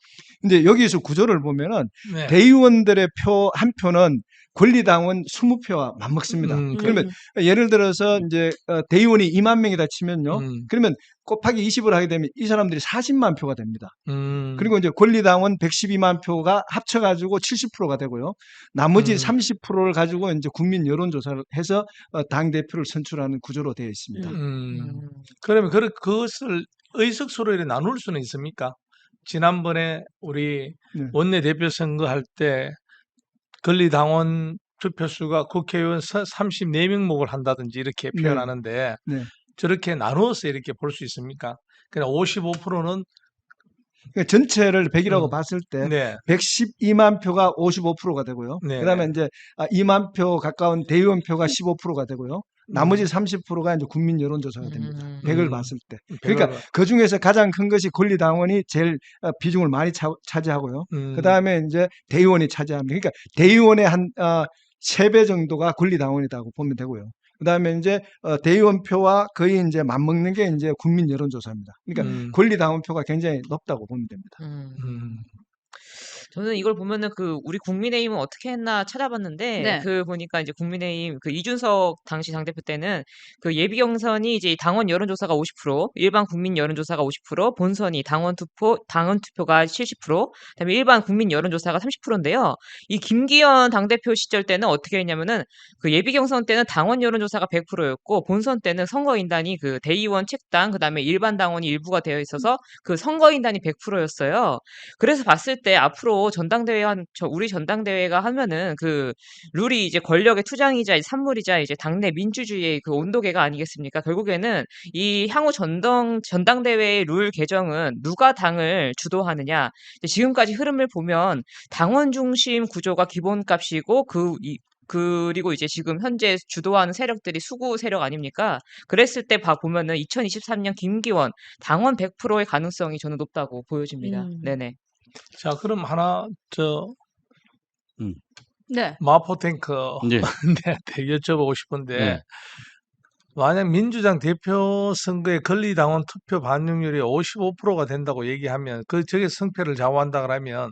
근데 여기서 구조를 보면은 네. 대의원들의 한 표는 권리당원 20표와 맞먹습니다. 그러면 예를 들어서 이제 대의원이 2만 명이다 치면요. 그러면 곱하기 20을 하게 되면 이 사람들이 40만 표가 됩니다. 그리고 이제 권리당원 112만 표가 합쳐가지고 70%가 되고요. 나머지 30%를 가지고 이제 국민 여론조사를 해서 당대표를 선출하는 구조로 되어 있습니다. 그러면 그것을 의석수로 나눌 수는 있습니까? 지난번에 우리 네. 원내대표 선거할 때 권리당원 투표수가 국회의원 34명목을 한다든지 이렇게 표현하는데 네. 저렇게 나누어서 이렇게 볼 수 있습니까? 그냥 55%는 그러니까 전체를 100이라고 음. 봤을 때 네. 112만 표가 55%가 되고요. 네. 그다음에 이제 2만 표 가까운 대의원 표가 15%가 되고요. 나머지 30%가 이제 국민 여론조사가 됩니다. 100을 봤을 때. 그러니까 백을- 그 중에서 가장 큰 것이 권리당원이 제일 비중을 많이 차지하고요. 그다음에 이제 대의원이 차지합니다. 그러니까 대의원의 한 3배 정도가 권리당원이라고 보면 되고요. 그다음에 이제 대의원 표와 거의 이제 맞먹는 게 이제 국민 여론조사입니다. 그러니까 권리당원 표가 굉장히 높다고 보면 됩니다. 저는 이걸 보면은 그 우리 국민의힘은 어떻게 했나 찾아봤는데 네. 그 보니까 이제 국민의힘 그 이준석 당시 당대표 때는 그 예비 경선이 이제 당원 여론조사가 50%, 일반 국민 여론조사가 50%, 본선이 당원 투표가 70%, 그다음에 일반 국민 여론조사가 30%인데요. 이 김기현 당대표 시절 때는 어떻게 했냐면은 그 예비 경선 때는 당원 여론조사가 100%였고 본선 때는 선거인단이 그 대의원 책당 그다음에 일반 당원이 일부가 되어 있어서 그 선거인단이 100%였어요. 그래서 봤을 때 앞으로 우리 전당대회가 하면은 그 룰이 이제 권력의 투장이자 산물이자 이제 당내 민주주의의 그 온도계가 아니겠습니까? 결국에는 이 향후 전당대회의 룰 개정은 누가 당을 주도하느냐. 지금까지 흐름을 보면 당원 중심 구조가 기본값이고 그리고 이제 지금 현재 주도하는 세력들이 수구 세력 아닙니까? 그랬을 때 보면은 2023년 김기원 당원 100%의 가능성이 저는 높다고 보여집니다. 네네. 자, 그럼 하나 네. 마포탱크 네. 내한테 여쭤보고 싶은데 네. 만약 민주당 대표 선거의 권리당원 투표 반영률이 55%가 된다고 얘기하면 저게 승패를 좌우한다 그러면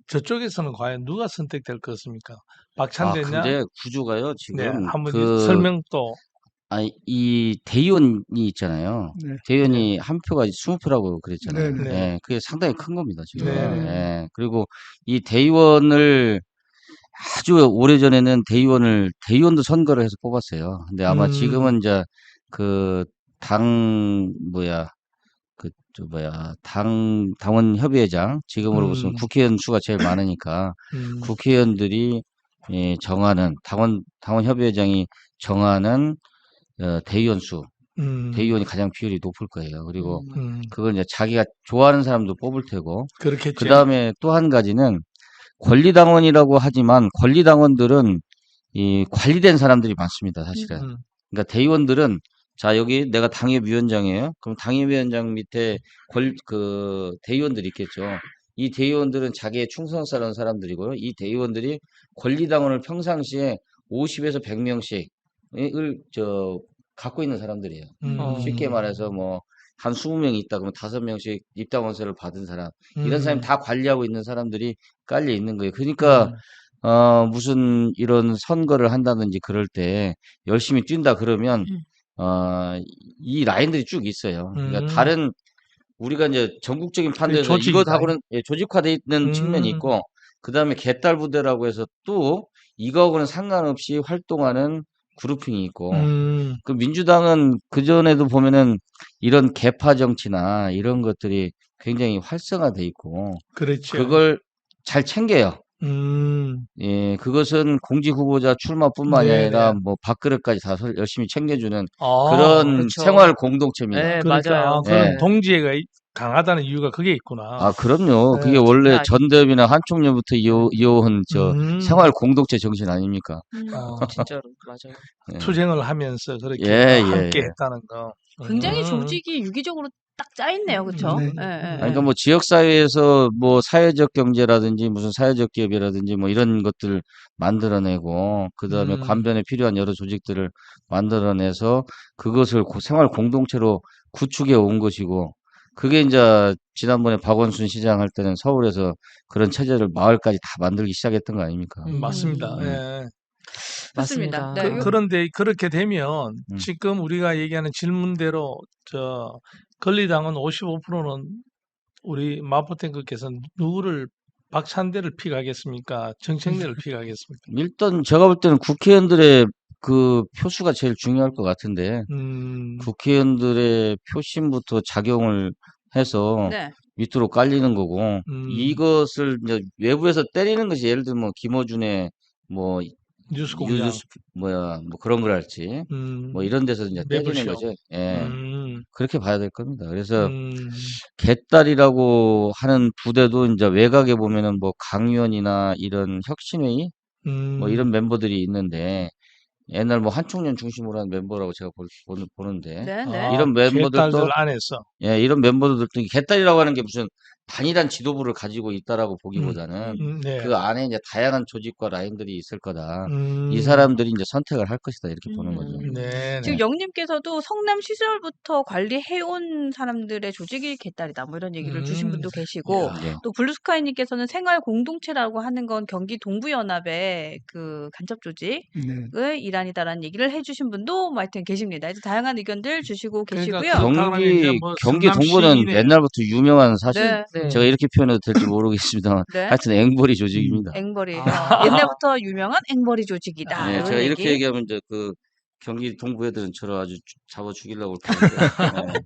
저쪽에서는 과연 누가 선택될 것 같습니까? 박찬대냐? 근데 구조가요, 네, 지금 한번 그 설명 또. 이 대의원이 있잖아요. 네. 대의원이 한 표가 20표라고 그랬잖아요. 네, 네. 예, 그게 상당히 큰 겁니다, 지금. 네. 예, 그리고 이 대의원을 아주 오래전에는 대의원도 선거를 해서 뽑았어요. 근데 아마 지금은 이제 그 당원 협의회장, 지금으로 보면 국회의원 수가 제일 많으니까 국회의원들이 정하는, 당원 협의회장이 정하는 대의원 수, 대의원이 가장 비율이 높을 거예요. 그리고 그걸 이제 자기가 좋아하는 사람도 뽑을 테고, 그렇겠죠. 그 다음에 또 한 가지는 권리당원이라고 하지만 권리당원들은 이 관리된 사람들이 많습니다, 사실은. 그러니까 대의원들은 자, 여기 내가 당협위원장이에요. 그럼 당협위원장 밑에 대의원들이 있겠죠. 이 대의원들은 자기의 충성스러운 사람들이고요. 이 대의원들이 권리당원을 평상시에 50에서 100명씩을 갖고 있는 사람들이에요. 쉽게 말해서 뭐 한 20명이 있다 그러면 5명씩 입당원서를 받은 사람, 이런 사람이 다 관리하고 있는 사람들이 깔려 있는 거예요. 그러니까 무슨 이런 선거를 한다든지 그럴 때 열심히 뛴다 그러면 이 라인들이 쭉 있어요. 그러니까 다른 우리가 이제 전국적인 판도에서 이것하고는 조직화돼 있는 측면이 있고, 그 다음에 개딸 부대라고 해서 또 이거하고는 상관없이 활동하는 그룹핑이 있고, 그 민주당은 그전에도 보면은 이런 개파 정치나 이런 것들이 굉장히 활성화돼 있고, 그렇죠. 그걸 잘 챙겨요. 예, 그것은 공직 후보자 출마뿐만이 네네. 아니라 뭐 밥그릇까지 다 열심히 챙겨주는 아, 그런 그렇죠. 생활 공동체입니다. 네, 그러니까 맞아요. 그런 네. 동지애가 강하다는 이유가 그게 있구나. 아, 그럼요. 네. 그게 원래 장난 전대협이나 한총련부터 이어온 생활 공동체 정신 아닙니까? 진짜로 맞아요. 예. 투쟁을 하면서 그렇게 예, 함께 예. 했다는 거. 굉장히 조직이 유기적으로 딱 짜있네요. 그쵸? 네. 예, 예, 아니, 예. 그러니까 뭐 지역사회에서 뭐 사회적 경제라든지 무슨 사회적 기업이라든지 뭐 이런 것들 만들어내고, 그 다음에 관변에 필요한 여러 조직들을 만들어내서 그것을 생활 공동체로 구축해 온 것이고, 그게 이제 지난번에 박원순 시장 할 때는 서울에서 그런 체제를 마을까지 다 만들기 시작했던 거 아닙니까? 맞습니다. 음. 예. 맞습니다. 맞습니다. 네, 그런데 그렇게 되면 음. 지금 우리가 얘기하는 질문대로 권리당원 55%는 우리 마포탱크께서 누구를 박찬대를 픽하겠습니까? 정책래를 픽하겠습니까? 일단 제가 볼 때는 국회의원들의 그 표수가 제일 중요할 것 같은데, 국회의원들의 표심부터 작용을 해서 네. 밑으로 깔리는 거고, 이것을 이제 외부에서 때리는 것이, 예를 들면 뭐 김어준의 뭐 뉴스공장. 뭐 그런 걸 할지, 뭐 이런 데서 이제 때리는 매불쇼. 거죠. 예. 그렇게 봐야 될 겁니다. 그래서 음, 개딸이라고 하는 부대도 이제 외곽에 보면은 뭐 강위원이나 이런 혁신회의 뭐 이런 음, 멤버들이 있는데 옛날 뭐 한총련 중심으로 한 멤버라고 제가 보는데 네, 네. 아, 이런 개딸들 멤버들도 안에서. 예, 이런 멤버들도 개딸이라고 하는 게 무슨 단일한 지도부를 가지고 있다라고 음, 보기보다는 네. 그 안에 이제 다양한 조직과 라인들이 있을 거다. 이 음, 사람들이 이제 선택을 할 것이다. 이렇게 보는 거죠. 네, 지금 네. 영님께서도 성남 시절부터 관리해온 사람들의 조직이 개딸이다. 뭐 이런 얘기를 주신 분도 계시고, 야, 네. 또 블루스카이님께서는 생활 공동체라고 하는 건 경기 동부연합의 그 간첩 조직의 네. 일환이다라는 얘기를 해주신 분도 뭐 하여튼 계십니다. 이제 다양한 의견들 주시고 그러니까 계시고요. 그렇다고 하면 이제 경기 뭐 경기 성남시 동부는 이내, 옛날부터 유명한 사실 네, 네. 제가 이렇게 표현해도 될지 모르겠습니다만 네. 하여튼 앵벌이 조직입니다. 앵벌이. 아, 옛날부터 유명한 앵벌이 조직이다. 네, 이런 제가 이렇게 얘기. 얘기하면 이제 그 경기 동부 애들은 저를 아주 잡아 죽이려고 그러는데 네.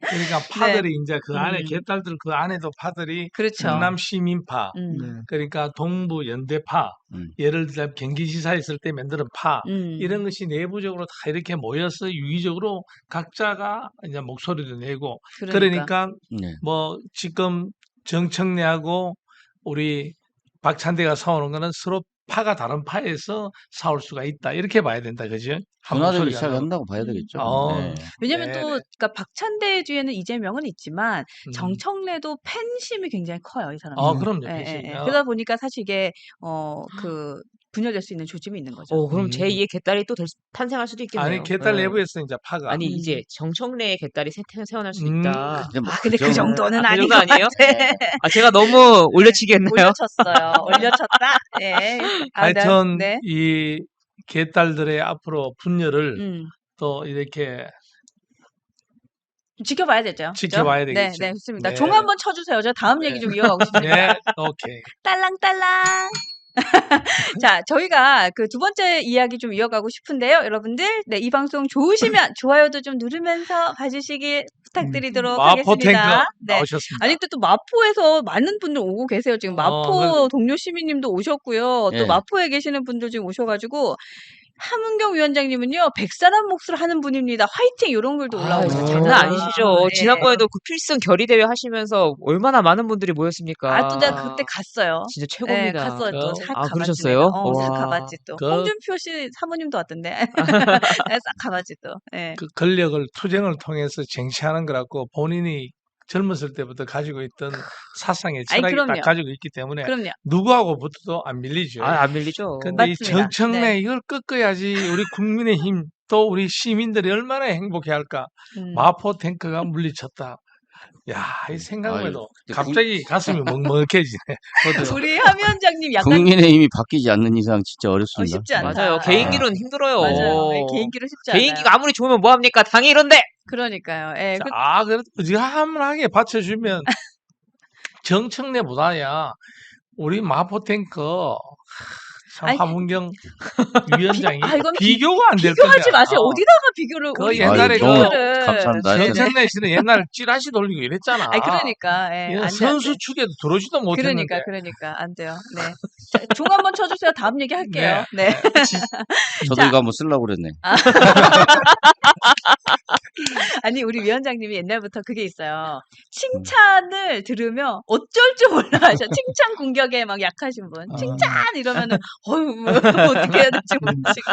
그러니까 네. 파들이 이제 그 안에 음, 개딸들 그 안에도 파들이 그렇죠. 성남 시민파, 음, 네. 그러니까 동부 연대파, 음. 예를 들어 경기지사 있을 때 만드는 파, 이런 음, 것이 내부적으로 다 이렇게 모여서 유기적으로 각자가 이제 목소리를 내고, 그러니까. 그러니까 네. 뭐 지금 정청래하고 우리 박찬대가 싸우는 거는 서로 파가 다른 파에서 싸울 수가 있다. 이렇게 봐야 된다. 그죠? 한 분화되기 목소리가 나오고. 시작한다고 봐야 되겠죠. 어, 네. 왜냐면 네네. 또, 그러니까 박찬대 뒤에는 이재명은 있지만, 음. 정청래도 팬심이 굉장히 커요, 이 사람들. 그럼요. 예, 예, 팬심이. 예. 그러다 보니까 사실 이게, 분열될 수 있는 조짐이 있는 거죠. 그럼 음. 제2의 개딸이 또 탄생할 수도 아니, 있겠네요. 개딸 예. 내부에서 이제 파가. 아니 이제 정청래의 개딸이 태어날 수도 음, 있다. 근데 뭐 근데 그 정- 정도는 그 아닌 정도 것 아니에요? 같아. 아 제가 너무 올려치기 했나요? 올려쳤어요. 올려쳤다. 예. 하여튼 네. 이 개딸들의 앞으로 분열을 음. 또 이렇게 지켜봐야 되죠. 그죠? 지켜봐야 네, 되겠죠. 네, 좋습니다. 네. 종 한번 쳐주세요. 저 다음 네. 얘기 좀 이어가고 싶습니다. 네, 오케이. 딸랑딸랑. 자, 저희가 그 두 번째 이야기 좀 이어가고 싶은데요. 여러분들, 네, 이 방송 좋으시면 좋아요도 좀 누르면서 봐주시기 부탁드리도록 마포 탱크 하겠습니다. 네. 나오셨습니다. 아니, 또 마포에서 많은 분들 오고 계세요. 지금 마포 동료 시민님도 오셨고요. 또 예. 마포에 계시는 분들 지금 오셔가지고, 함은경 위원장님은요, 백사람 몫을 하는 분입니다. 화이팅! 이런 글도 올라오고 진짜 있습니다. 장난 아니시죠. 예. 지난번에도 그 필승 결의대회 하시면서 얼마나 많은 분들이 모였습니까? 아, 또 내가 그때 갔어요. 진짜 네, 최고입니다. 갔어요. 또 싹 아, 가봤지 그러셨어요? 내가. 싹 와. 가봤지 또. 그- 홍준표 씨 사모님도 왔던데. 싹 가봤지 또. 예. 그 권력을 투쟁을 통해서 쟁취하는 거라고 본인이 젊었을 때부터 가지고 있던 사상의 아이, 철학이 딱 그럼요. 가지고 있기 때문에 그럼요. 누구하고 붙어도 안 밀리죠. 안 밀리죠. 근데 이 맞습니다. 정청래 네. 이걸 꺾어야지 우리 국민의힘 또 우리 시민들이 얼마나 행복해할까. 음. 마포 탱크가 물리쳤다. 야, 이 생각만 해도 근데 갑자기 가슴이 먹먹해지네. 저도. 우리 함 위원장님 약간 국민의힘이 바뀌지 않는 이상 진짜 어렵습니다. 쉽지 않다. 맞아요. 개인기로는 힘들어요. 맞아요. 예, 개인기로 쉽지 않아요. 개인기가 아무리 좋으면 뭐합니까? 당이 이런데! 그러니까요. 예. 그래도 어지간하게 받쳐주면 정청래보다야 우리 마포 탱크 참 아니, 함은경 위원장이 이건 비교가 안 될 비교하지 거야. 마세요. 어디다가 비교를 그 우리 옛날에 비교를. 감사합니다. 하여튼 정청래 씨는 옛날 찌라시 돌리고 이랬잖아. 아니, 그러니까. 예. 얘는 안 돼, 안 돼. 선수 축에도 들어오지도 못했는데. 그러니까 안 돼요. 네. 자, 종 한번 쳐주세요. 다음 얘기 할게요. 네. 저도 자. 이거 한번 쓰려고 그랬네. 아니, 우리 위원장님이 옛날부터 그게 있어요. 칭찬을 들으면 어쩔 줄 몰라 하셔. 칭찬 공격에 막 약하신 분. 칭찬! 이러면은, 어휴, 뭐, 어떻게 해야 될지 모르시고.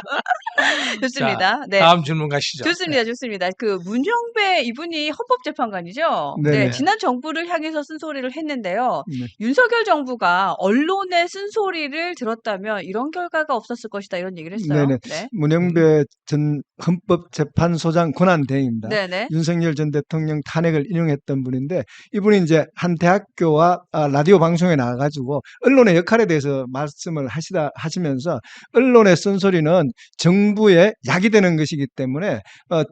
좋습니다. 네. 다음 질문 가시죠. 좋습니다. 그 문형배 이분이 헌법재판관이죠. 네네. 네, 지난 정부를 향해서 쓴소리를 했는데요. 네. 윤석열 정부가 언론의 쓴소리를 들었다면 이런 결과가 없었을 것이다 이런 얘기를 했어요. 네네. 네. 문영배 전 헌법재판소장 권한대행입니다. 네네. 윤석열 전 대통령 탄핵을 인용했던 분인데 이분이 이제 한 대학교와 라디오 방송에 나와가지고 언론의 역할에 대해서 말씀을 하시면서 언론의 쓴소리는 정부의 약이 되는 것이기 때문에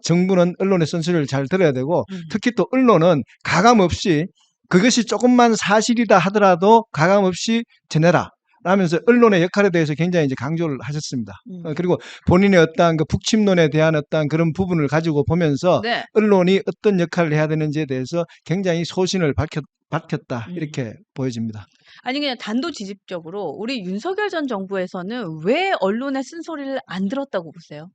정부는 언론의 쓴소리를 잘 들어야 되고 특히 또 언론은 가감 없이 그것이 조금만 사실이다 하더라도 가감 없이 전해라. 라면서 언론의 역할에 대해서 굉장히 이제 강조를 하셨습니다. 그리고 본인의 어떠한 그 북침론에 대한 어떠한 그런 부분을 가지고 보면서 네. 언론이 어떤 역할을 해야 되는지에 대해서 굉장히 소신을 밝혔다 이렇게 보여집니다. 아니 그냥 단도직입적으로 우리 윤석열 전 정부에서는 왜 언론의 쓴소리를 안 들었다고 보세요?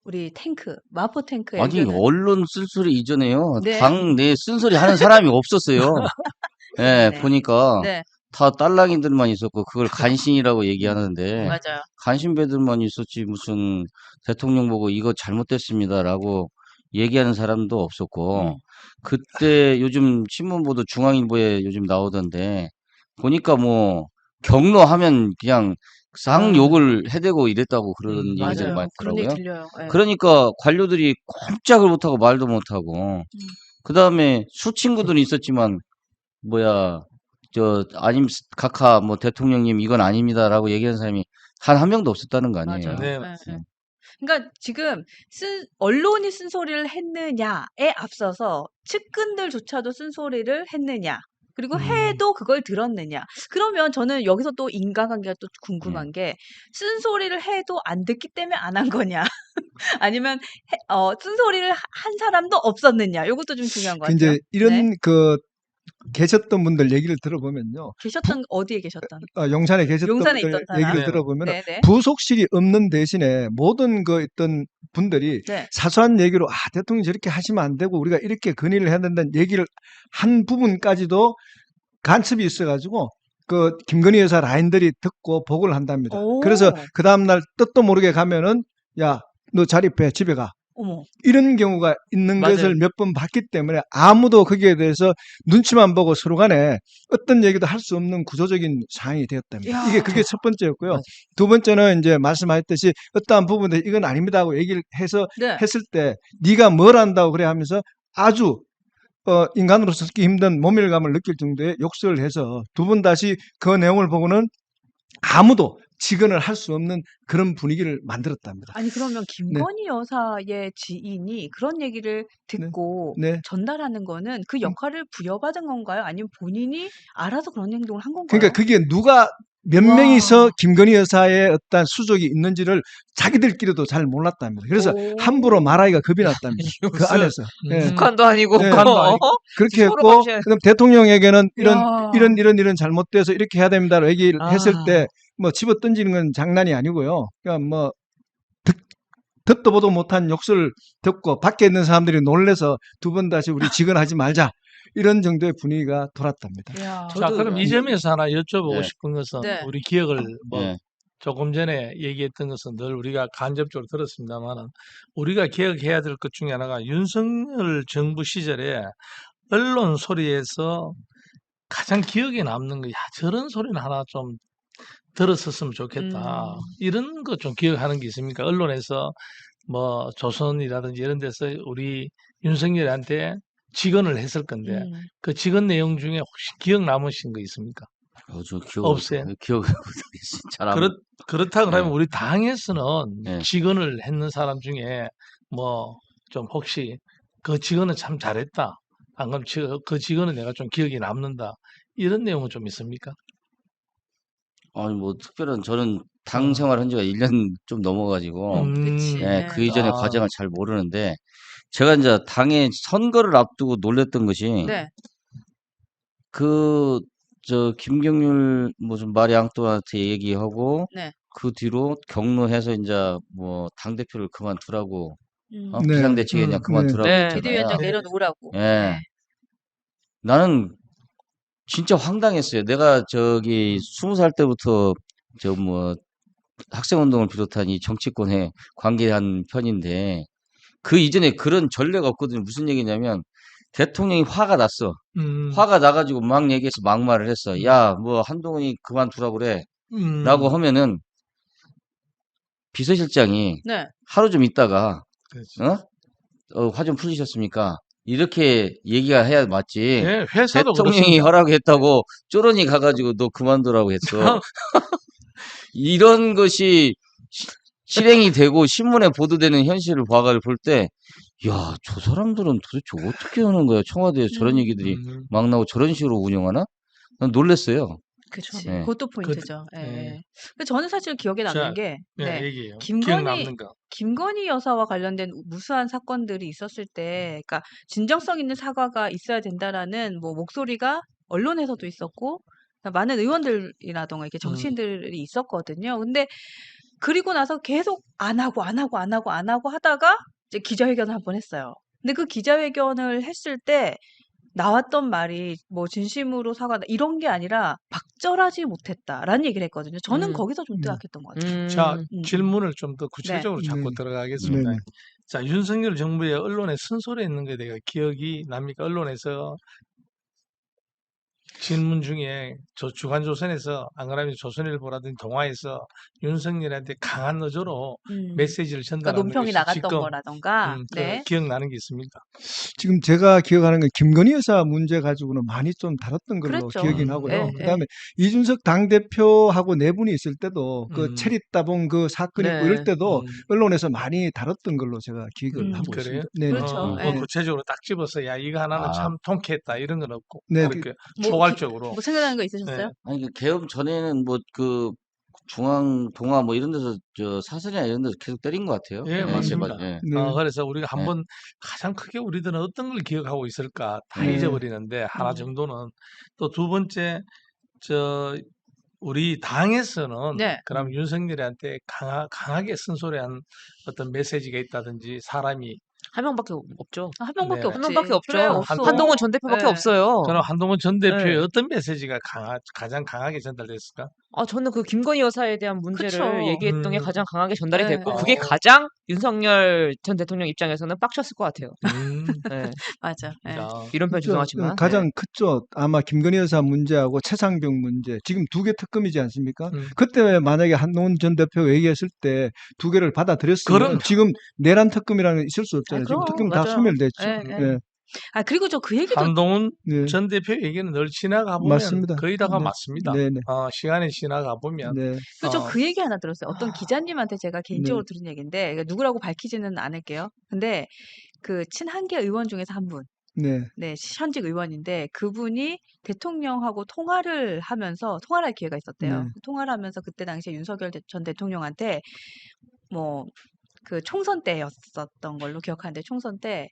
우리 탱크, 마포 탱크의 아니, 의견은 언론 쓸소리 이전에요. 네. 당 내 쓴소리 하는 사람이 없었어요. 예, 네. 보니까 네, 다 딸랑이들만 있었고, 그걸 간신이라고 얘기하는데, 맞아요. 간신배들만 있었지, 무슨 대통령 보고 이거 잘못됐습니다라고 얘기하는 사람도 없었고, 그때 요즘 신문보도 중앙일보에 요즘 나오던데, 보니까 뭐, 경로하면 그냥 쌍욕을 해대고 이랬다고 그런 얘기들 맞아요. 그런 얘기 많더라고요. 들려요. 예. 그러니까 관료들이 꼼짝을 못하고 말도 못하고, 그 다음에 수친구들은 있었지만, 뭐야, 아님, 각하, 뭐, 대통령님, 이건 아닙니다라고 얘기하는 사람이 단 한 명도 없었다는 거 아니에요. 맞아요. 네, 예, 맞습니다. 예. 그러니까 지금 언론이 쓴소리를 했느냐에 앞서서 측근들조차도 쓴소리를 했느냐. 그리고 해도 그걸 들었느냐. 그러면 저는 여기서 또 인과관계가 또 궁금한 게 쓴소리를 해도 안 듣기 때문에 안 한 거냐. 아니면 쓴소리를 한 사람도 없었느냐. 요것도 좀 중요한 것 그 같아요. 이제 이런 네. 계셨던 분들 얘기를 들어보면요. 어디에 계셨던? 용산에 계셨던 용산에 분들 있던 사람? 얘기를 네. 들어보면 네네. 부속실이 없는 대신에 모든 있던 분들이 네. 사소한 얘기로 대통령이 저렇게 하시면 안 되고 우리가 이렇게 건의를 해야 된다는 얘기를 한 부분까지도 간첩이 있어가지고 김건희 여사 라인들이 듣고 보고를 한답니다. 오. 그래서 그 다음날 뜻도 모르게 가면은 야, 너 자리 빼, 집에 가. 어머. 이런 경우가 있는 맞아요. 것을 몇 번 봤기 때문에 아무도 거기에 대해서 눈치만 보고 서로 간에 어떤 얘기도 할 수 없는 구조적인 상황이 되었답니다. 이야. 그게 첫 번째였고요. 맞아요. 두 번째는 이제 말씀하셨듯이 어떠한 부분에 이건 아닙니다 하고 얘기를 해서 네. 했을 때 네가 뭘 안다고 그래 하면서 아주 인간으로서 듣기 힘든 모멸감을 느낄 정도의 욕설을 해서 두 번 다시 그 내용을 보고는 아무도 직언을 할 수 없는 그런 분위기를 만들었답니다. 아니 그러면 김건희 여사의 지인이 그런 얘기를 듣고 네. 전달하는 거는 그 역할을 부여받은 건가요? 아니면 본인이 알아서 그런 행동을 한 건가요? 그러니까 그게 누가 몇 와. 명이서 김건희 여사의 어떤 수족이 있는지를 자기들끼리도 잘 몰랐답니다. 그래서 오. 함부로 말하기가 겁이 났답니다. 이게 그 무슨 안에서. 예. 북한도 아니고 네. 북한도 아니고. 그렇게 서로 했고 감시하는- 그다음 대통령에게는 야. 이런 잘못돼서 이렇게 해야 됩니다라고 얘기를 했을 아. 때 뭐 집어 던지는 건 장난이 아니고요. 그러니까 뭐 듣도 보도 못한 욕설을 듣고 밖에 있는 사람들이 놀래서 두 번 다시 우리 직언하지 말자. 이런 정도의 분위기가 돌았답니다. 야. 자, 그럼 이 점에서 하나 여쭤보고 네. 싶은 것은 네. 우리 기억을 뭐 예. 조금 전에 얘기했던 것은 늘 우리가 간접적으로 들었습니다만은 우리가 기억해야 될 것 중에 하나가 윤석열 정부 시절에 언론 소리에서 가장 기억에 남는 거, 야, 저런 소리는 하나 좀 들었었으면 좋겠다. 이런 거 좀 기억하는 게 있습니까? 언론에서 뭐 조선이라든지 이런 데서 우리 윤석열한테 직언을 했을 건데 그 직언 내용 중에 혹시 기억 남으신 거 있습니까? 저 기억 없어요. 기억을 못하겠어요. 잘 안. 그렇다 그러면 네. 우리 당에서는 네. 직언을 했는 사람 중에 뭐 좀 혹시 그 직언은 참 잘했다. 안 그럼 그 직언은 내가 좀 기억에 남는다. 이런 내용은 좀 있습니까? 아니 뭐 특별한 저는 당 생활한 지가 1년 좀 넘어가지고 그치. 예, 그 이전의 아. 과정을 잘 모르는데 제가 이제 당의 선거를 앞두고 놀랬던 것이 네. 김경률 무슨 마리 앙뚜아한테 얘기하고 네. 그 뒤로 경로해서 이제 뭐 당대표를 그만두라고 네. 비상대책에 그냥 그만두라고 네. 했잖아요. 비대위원장 내려놓으라고. 예. 네. 나는 진짜 황당했어요. 내가 20살 때부터 학생운동을 비롯한 이 정치권에 관계한 편인데 그 이전에 그런 전례가 없거든요. 무슨 얘기냐면 대통령이 화가 났어. 화가 나가지고 막 얘기해서 막말을 했어. 야, 뭐 한동훈이 그만두라고 그래. 라고 하면은 비서실장이 네. 하루 좀 있다가 그렇죠. 화 좀 풀리셨습니까? 이렇게 얘기가 해야 맞지. 예, 회사도 대통령이 그렇습니다. 허락했다고 쪼르니 가가지고 너 그만두라고 했어. 이런 것이 실행이 되고 신문에 보도되는 현실을 볼 때, 야, 저 사람들은 도대체 어떻게 하는 거야? 청와대에서 저런 얘기들이 막 나오고 저런 식으로 운영하나? 난 놀랬어요. 그쵸. 네. 그것도 포인트죠. 예. 네. 근데 저는 사실 기억에 남는 자, 게 네. 얘기해요. 김건희- 기억 남는 거. 김건희 여사와 관련된 무수한 사건들이 있었을 때, 그러니까 진정성 있는 사과가 있어야 된다라는 뭐 목소리가 언론에서도 있었고, 많은 의원들이라던가 이렇게 정치인들이 있었거든요. 근데 그리고 나서 계속 안 하고 하다가 이제 기자회견을 한 번 했어요. 근데 그 기자회견을 했을 때 나왔던 말이 뭐 진심으로 사과다 이런 게 아니라 "박절하지 못했다."라는 얘기를 했거든요. 저는 음. 거기서 좀 네. 뜨악했던 것 같아요. 자, 음. 질문을 좀 더 네. 구체적으로 잡고 네. 들어가겠습니다. 네네. 자, 윤석열 정부의 언론에 쓴소리했는 거에 대해 기억이 납니까? 언론에서 질문 중에 주간조선에서 안 그러면 조선일보라든지 동아에서 윤석열한테 강한 어조로 메시지를 그러니까 전달하는 논평이 것이 나갔던 지금 거라든가. 네. 기억나는 게 있습니까? 지금 제가 기억하는 건 김건희 여사 문제 가지고는 많이 좀 다뤘던 걸로 그랬죠. 기억이 음. 나고요. 예, 예. 그다음에 이준석 당대표하고 네 분이 있을 때도 그 음. 체리 따봉 그 사건이 있고 이럴 네. 때도 음. 언론에서 많이 다뤘던 걸로 제가 기억을 하고 그래요? 있습니다. 네네. 그렇죠. 뭐 예. 구체적으로 딱 집어서 야 이거 하나는 아. 참 통쾌했다 이런 건 없고 네. 그렇게 뭐 초괄적으로 뭐 생각나는 거 네. 있으셨어요? 아니 그 개엄 전에는 뭐 그 중앙 동아 뭐 이런 데서 저 사설이나 이런 데서 계속 때린 것 같아요. 예, 예, 맞습니다. 예. 네. 그래서 우리가 예. 한번 가장 크게 우리들은 어떤 걸 기억하고 있을까 다 네. 잊어버리는데 하나 음. 정도는 또 두 번째 저 우리 당에서는 네. 그럼 윤석열한테 강하게 쓴소리한 어떤 메시지가 있다든지 사람이 한 명밖에 없죠. 한 명밖에 네. 한 없지. 명밖에 없죠. 그래 없어. 한동훈 전 대표밖에 예. 없어요. 그럼 한동훈 전 대표의 네. 어떤 메시지가 가장 강하게 전달됐을까? 저는 그 김건희 여사에 대한 문제를 그쵸. 얘기했던 게 가장 강하게 전달이 예, 됐고 예. 그게 가장 윤석열 전 대통령 입장에서는 빡쳤을 것 같아요. 음, 네. 맞아. 예. 자, 이런 표현 그죠. 죄송하지만. 네. 가장 컸죠. 아마 김건희 여사 문제하고 최상병 문제. 지금 두 개 특검이지 않습니까? 그때 만약에 한동훈 전 대표 얘기했을 때 두 개를 받아들였으면 그럼 지금 내란 특검이라는 게 있을 수 없잖아요. 지금 그럼 특검 다 맞아요. 소멸됐죠. 예, 예. 예. 그리고 저 그 얘기도 한동훈 네. 전 대표 얘기는 늘 지나가 보면 맞습니다. 거의 다가 네. 맞습니다. 네네. 시간이 지나가 보면 네. 그리고 저 어, 그 얘기 하나 들었어요. 어떤 기자님한테 제가 개인적으로 네. 들은 얘기인데 이거 누구라고 밝히지는 않을게요. 근데 그 친한계 의원 중에서 한 분. 네. 네, 현직 의원인데 그분이 대통령하고 통화를 할 기회가 있었대요. 네. 통화를 하면서 그때 당시에 윤석열 전 대통령한테 뭐 그 총선 때였었던 걸로 기억하는데 총선 때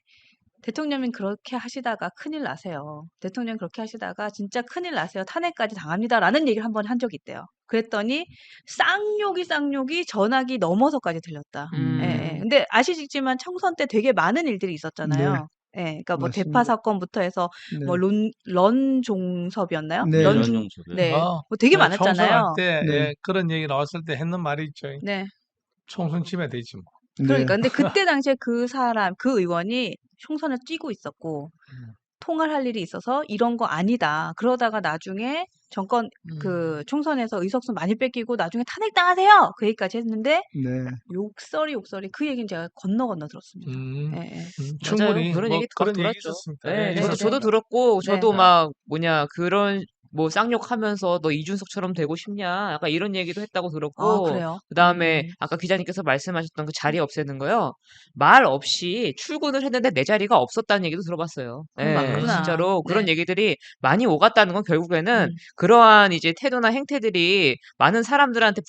대통령님 그렇게 하시다가 큰일 나세요. 대통령 그렇게 하시다가 진짜 큰일 나세요. 탄핵까지 당합니다라는 얘기를 한 번 한 적이 있대요. 그랬더니 쌍욕이 전화기 넘어서까지 들렸다. 예, 예. 근데 아시겠지만 총선 때 되게 많은 일들이 네. 있었잖아요. 예, 그러니까 뭐 대파 맞습니다. 사건부터 해서 네. 뭐 런종섭이었나요? 네. 런중섭이요. 네, 뭐 되게 총선할 많았잖아요. 때 네. 그런 얘기 나왔을 때 했는 말이 있죠. 네. 총선 치면 되지 뭐. 네. 그러니까 근데 그때 당시에 그 의원이 총선을 뛰고 있었고 통화를 할 일이 있어서 이런 거 아니다. 그러다가 나중에 정권 그 총선에서 의석수 많이 뺏기고 나중에 탄핵당하세요. 그 얘기까지 했는데 네. 욕설이 그 얘기는 제가 건너 들었습니다. 음, 예, 예. 충분히 그런 뭐 얘기 그런 얘기 들었죠. 있었습니다. 네, 예, 저도 있었습니다. 들었고 네. 저도 막 그런 뭐 쌍욕하면서 너 이준석처럼 되고 싶냐? 약간 이런 얘기도 했다고 아, 들었고 그래요? 그다음에 아까 기자님께서 말씀하셨던 그 자리 없애는 거요. 말 없이 출근을 했는데 내 자리가 없었다는 얘기도 들어봤어요. 그건 예, 맞구나. 진짜로 그런 네. 얘기들이 많이 오갔다는 건 결국에는 음. 그러한 이제 태도나 행태들이 많은 사람들한테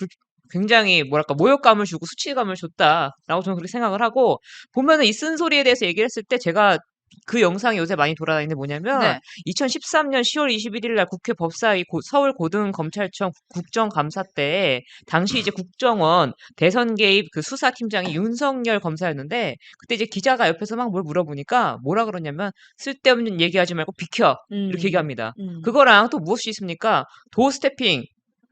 굉장히 뭐랄까 모욕감을 주고 수치감을 줬다라고 저는 그렇게 생각을 하고 보면은 이 쓴소리에 대해서 얘기를 했을 때 제가 그 영상이 요새 많이 돌아다니는데 뭐냐면 네. 2013년 10월 21일 날 국회 법사위 서울고등검찰청 국정감사 때 당시 이제 국정원 대선 개입 그 수사팀장이 윤석열 검사였는데 그때 이제 기자가 옆에서 막 뭘 물어보니까 뭐라 그러냐면 쓸데없는 얘기하지 말고 비켜 이렇게 얘기합니다. 그거랑 또 무엇이 있습니까? 도어 스태핑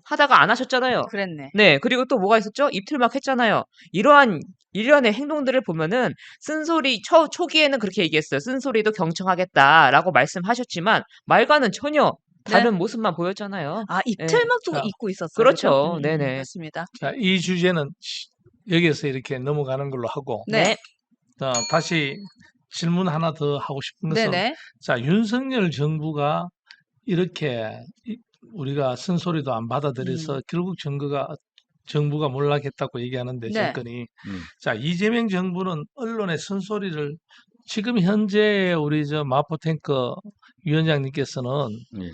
하다가 안 하셨잖아요. 그랬네. 네, 그리고 또 뭐가 있었죠? 입틀막 했잖아요. 이러한 일련의 행동들을 보면은 쓴소리 초기에는 그렇게 얘기했어요. 쓴소리도 경청하겠다라고 말씀하셨지만 말과는 전혀 다른 모습만 보였잖아요. 아, 예. 입틀막도 자, 입고 있었어요. 그렇죠. 네네. 맞습니다. 자, 이 주제는 여기에서 이렇게 넘어가는 걸로 하고 네. 다시 질문 하나 더 하고 싶은 것은 네네. 자, 윤석열 정부가 이렇게 우리가 쓴소리도 안 받아들여서 결국 정부가 몰락했다고 얘기하는데 네. 정권이 자, 이재명 정부는 언론의 쓴소리를 지금 현재 우리 마포탱크 위원장님께서는 네.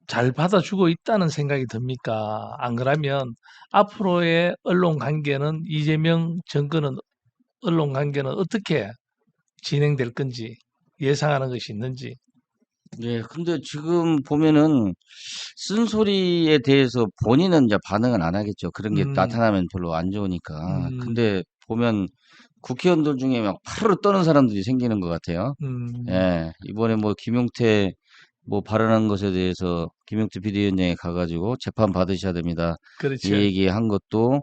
잘 받아주고 있다는 생각이 듭니까? 안 그러면 앞으로의 언론 관계는 이재명 정권은 언론 관계는 어떻게 진행될 건지 예상하는 것이 있는지. 예, 근데 지금 보면은 쓴소리에 대해서 본인은 이제 반응은 안 하겠죠. 그런 게 음, 나타나면 별로 안 좋으니까. 음, 근데 보면 국회의원들 중에 막 파르르 떠는 사람들이 생기는 것 같아요. 음, 예, 이번에 뭐 김용태 뭐 발언한 것에 대해서 김용태 비대위원장에 가가지고 재판 받으셔야 됩니다. 이 그렇죠. 얘기한 것도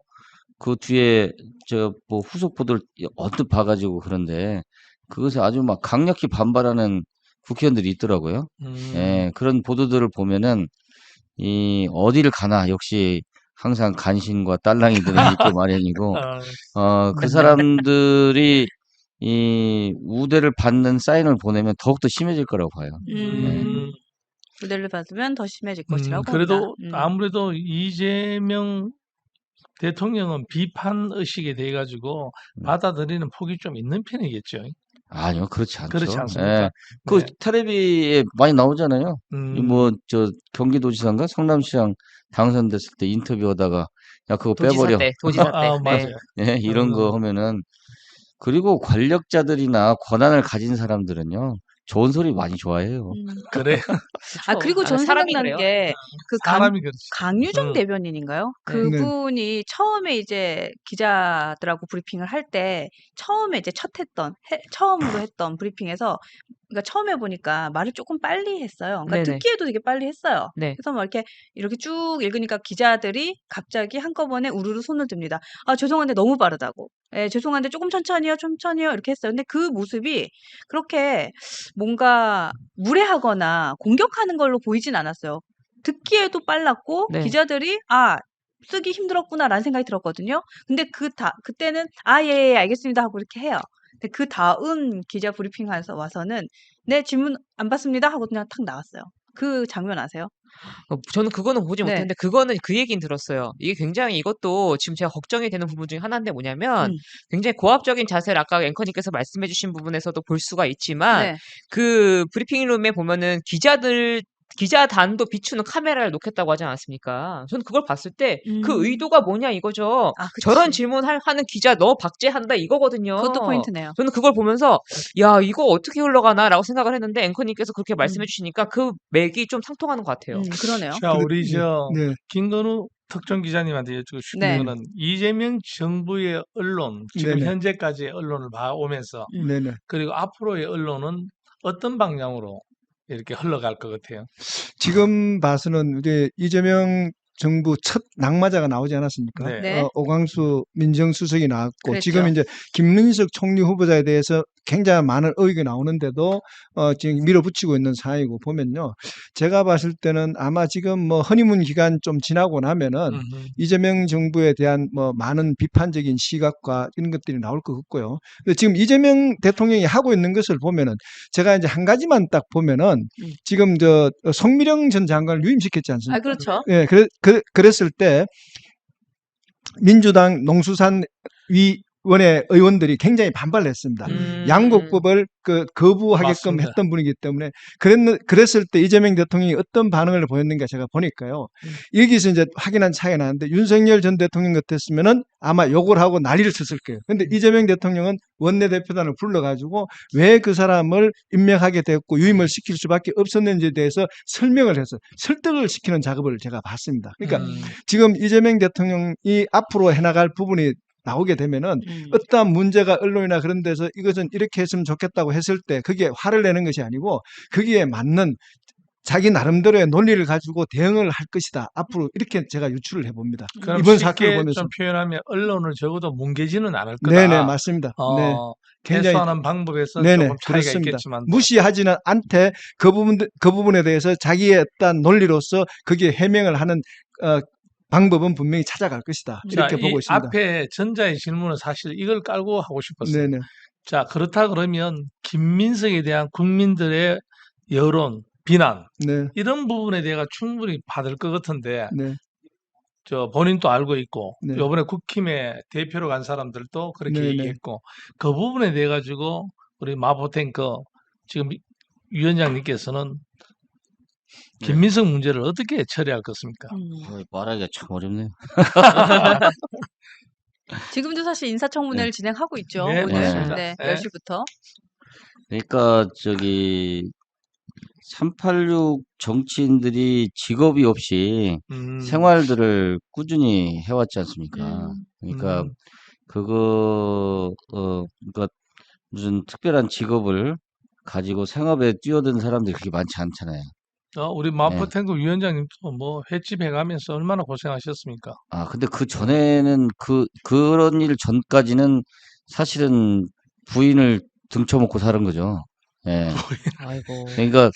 그 뒤에 저 뭐 후속 보도를 언뜻 봐가지고 그런데 그것에 아주 막 강력히 반발하는 국회의원들이 있더라고요. 예, 그런 보도들을 보면은 이 어디를 가나 역시 항상 간신과 딸랑이들은 있기 마련이고 그 사람들이 이 우대를 받는 사인을 보내면 더욱더 심해질 거라고 봐요. 예. 음, 무대를 받으면 더 심해질 것이라고 봅니다. 그래도 아무래도 이재명 대통령은 비판 의식에 대해 가지고 받아들이는 폭이 좀 있는 편이겠죠. 아니요, 그렇지 그렇지 않죠. 않습니까? 예. 그 네. 텔레비에 많이 나오잖아요. 음, 뭐, 저, 경기도지사인가? 성남시장 당선됐을 때 인터뷰하다가, 야, 그거 도지사 빼버려. 때, 도지사 때. 네. 맞아요. 예, 이런 거 하면은, 그리고 권력자들이나 권한을 가진 사람들은요, 좋은 소리 많이 좋아해요. 그래. 그리고 저는 사람이 생각나는 그래요. 게 그 사람이 그렇지. 강유정 대변인인가요? 네. 그분이 처음에 이제 기자들하고 브리핑을 할 때 처음에 이제 처음으로 했던 브리핑에서 그러니까 처음에 보니까 말을 조금 빨리 했어요. 그러니까 네네. 듣기에도 되게 빨리 했어요. 네. 그래서 뭐 이렇게 쭉 읽으니까 기자들이 갑자기 한꺼번에 우르르 손을 듭니다. 죄송한데 너무 빠르다고. 예, 죄송한데 조금 천천히요, 천천히요 이렇게 했어요. 근데 그 모습이 그렇게 뭔가 무례하거나 공격하는 걸로 보이진 않았어요. 듣기에도 빨랐고 네. 기자들이 쓰기 힘들었구나라는 생각이 들었거든요. 근데 그때는 예, 알겠습니다 하고 이렇게 해요. 근데 그 다음 기자 브리핑에서 와서는 네, 질문 안 받습니다 하고 그냥 탁 나왔어요. 그 장면 아세요? 저는 그거는 보지 네. 못했는데 그거는 그 얘기는 들었어요. 이게 굉장히 이것도 지금 제가 걱정이 되는 부분 중에 하나인데 뭐냐면 굉장히 고압적인 자세를 아까 앵커님께서 말씀해 주신 부분에서도 볼 수가 있지만 네. 그 브리핑룸에 보면은 기자단도 비추는 카메라를 놓겠다고 하지 않았습니까? 저는 그걸 봤을 때 그 의도가 뭐냐 이거죠. 그치. 저런 질문하는 기자 너 박제한다 이거거든요. 그것도 포인트네요. 저는 그걸 보면서 야 이거 어떻게 흘러가나라고 생각을 했는데 앵커님께서 그렇게 말씀해 주시니까 그 맥이 좀 상통하는 것 같아요. 그러네요. 자, 우리 네. 김건우 특정 기자님한테 여쭙고 싶은 네. 거는 이재명 정부의 언론, 지금 네네. 현재까지의 언론을 봐오면서 네네. 그리고 앞으로의 언론은 어떤 방향으로 이렇게 흘러갈 것 같아요? 지금 봐서는 이제 이재명 정부 첫 낙마자가 나오지 않았습니까? 네. 네. 오광수 민정수석이 나왔고 그랬죠. 지금 이제 김민석 총리 후보자에 대해서 굉장히 많은 의혹이 나오는데도 지금 밀어붙이고 있는 상황이고 보면요. 제가 봤을 때는 아마 지금 뭐 허니문 기간 좀 지나고 나면은 이재명 정부에 대한 뭐 많은 비판적인 시각과 이런 것들이 나올 것 같고요. 근데 지금 이재명 대통령이 하고 있는 것을 보면은 제가 이제 한 가지만 딱 보면은 지금 송미령 전 장관을 유임시켰지 않습니까? 그렇죠. 예, 그랬을 때 민주당 농수산위원회 의원들이 굉장히 반발을 했습니다. 양곡법을 거부하게끔 맞습니다. 했던 분이기 때문에 그랬을 때 이재명 대통령이 어떤 반응을 보였는가 제가 보니까요. 여기서 이제 확연한 차이가 나는데 윤석열 전 대통령 같았으면은 아마 욕을 하고 난리를 쳤을 거예요. 근데 이재명 대통령은 원내대표단을 불러가지고 왜 그 사람을 임명하게 됐고 유임을 시킬 수밖에 없었는지에 대해서 설명을 해서 설득을 시키는 작업을 제가 봤습니다. 그러니까 지금 이재명 대통령이 앞으로 해나갈 부분이 나오게 되면은 어떠한 문제가 언론이나 그런 데서 이것은 이렇게 했으면 좋겠다고 했을 때 거기에 화를 내는 것이 아니고 거기에 맞는 자기 나름대로의 논리를 가지고 대응을 할 것이다. 앞으로 이렇게 제가 유추를 해봅니다. 그럼 이번 쉽게 사건을 보면서. 좀 표현하면 언론을 적어도 뭉개지는 않을 거다. 네네, 맞습니다. 네. 굉장히 해소하는 방법에서 네네, 조금 차이가 그렇습니다. 있겠지만 무시하지는 않되 그 부분에 대해서 자기의 어떤 논리로서 거기에 해명을 하는 방법은 분명히 찾아갈 것이다. 이렇게 보고 있습니다. 앞에 전자의 질문은 사실 이걸 깔고 하고 싶었어요. 네네. 자, 그렇다 그러면 김민석에 대한 국민들의 여론, 비난 네. 이런 부분에 대해 충분히 받을 것 같은데 네. 본인도 알고 있고 네. 이번에 국힘에 대표로 간 사람들도 그렇게 네네. 얘기했고 그 부분에 대해 가지고 우리 마포탱크 지금 위원장님께서는 김민석 문제를 어떻게 처리할 것입니까? 말하기가 참 어렵네요. 지금도 사실 인사청문회를 진행하고 있죠. 네, 오늘 맞습니다. 네, 네. 10시부터. 그러니까 저기 386 정치인들이 직업이 없이 생활들을 꾸준히 해왔지 않습니까? 그러니까 그러니까 무슨 특별한 직업을 가지고 생업에 뛰어든 사람들이 그렇게 많지 않잖아요. 우리 마포탱크 위원장님도 뭐 횟집 해가면서 얼마나 고생하셨습니까? 근데 그 전에는 그런 일 전까지는 사실은 부인을 등쳐먹고 사는 거죠. 예. 아이고. 그러니까,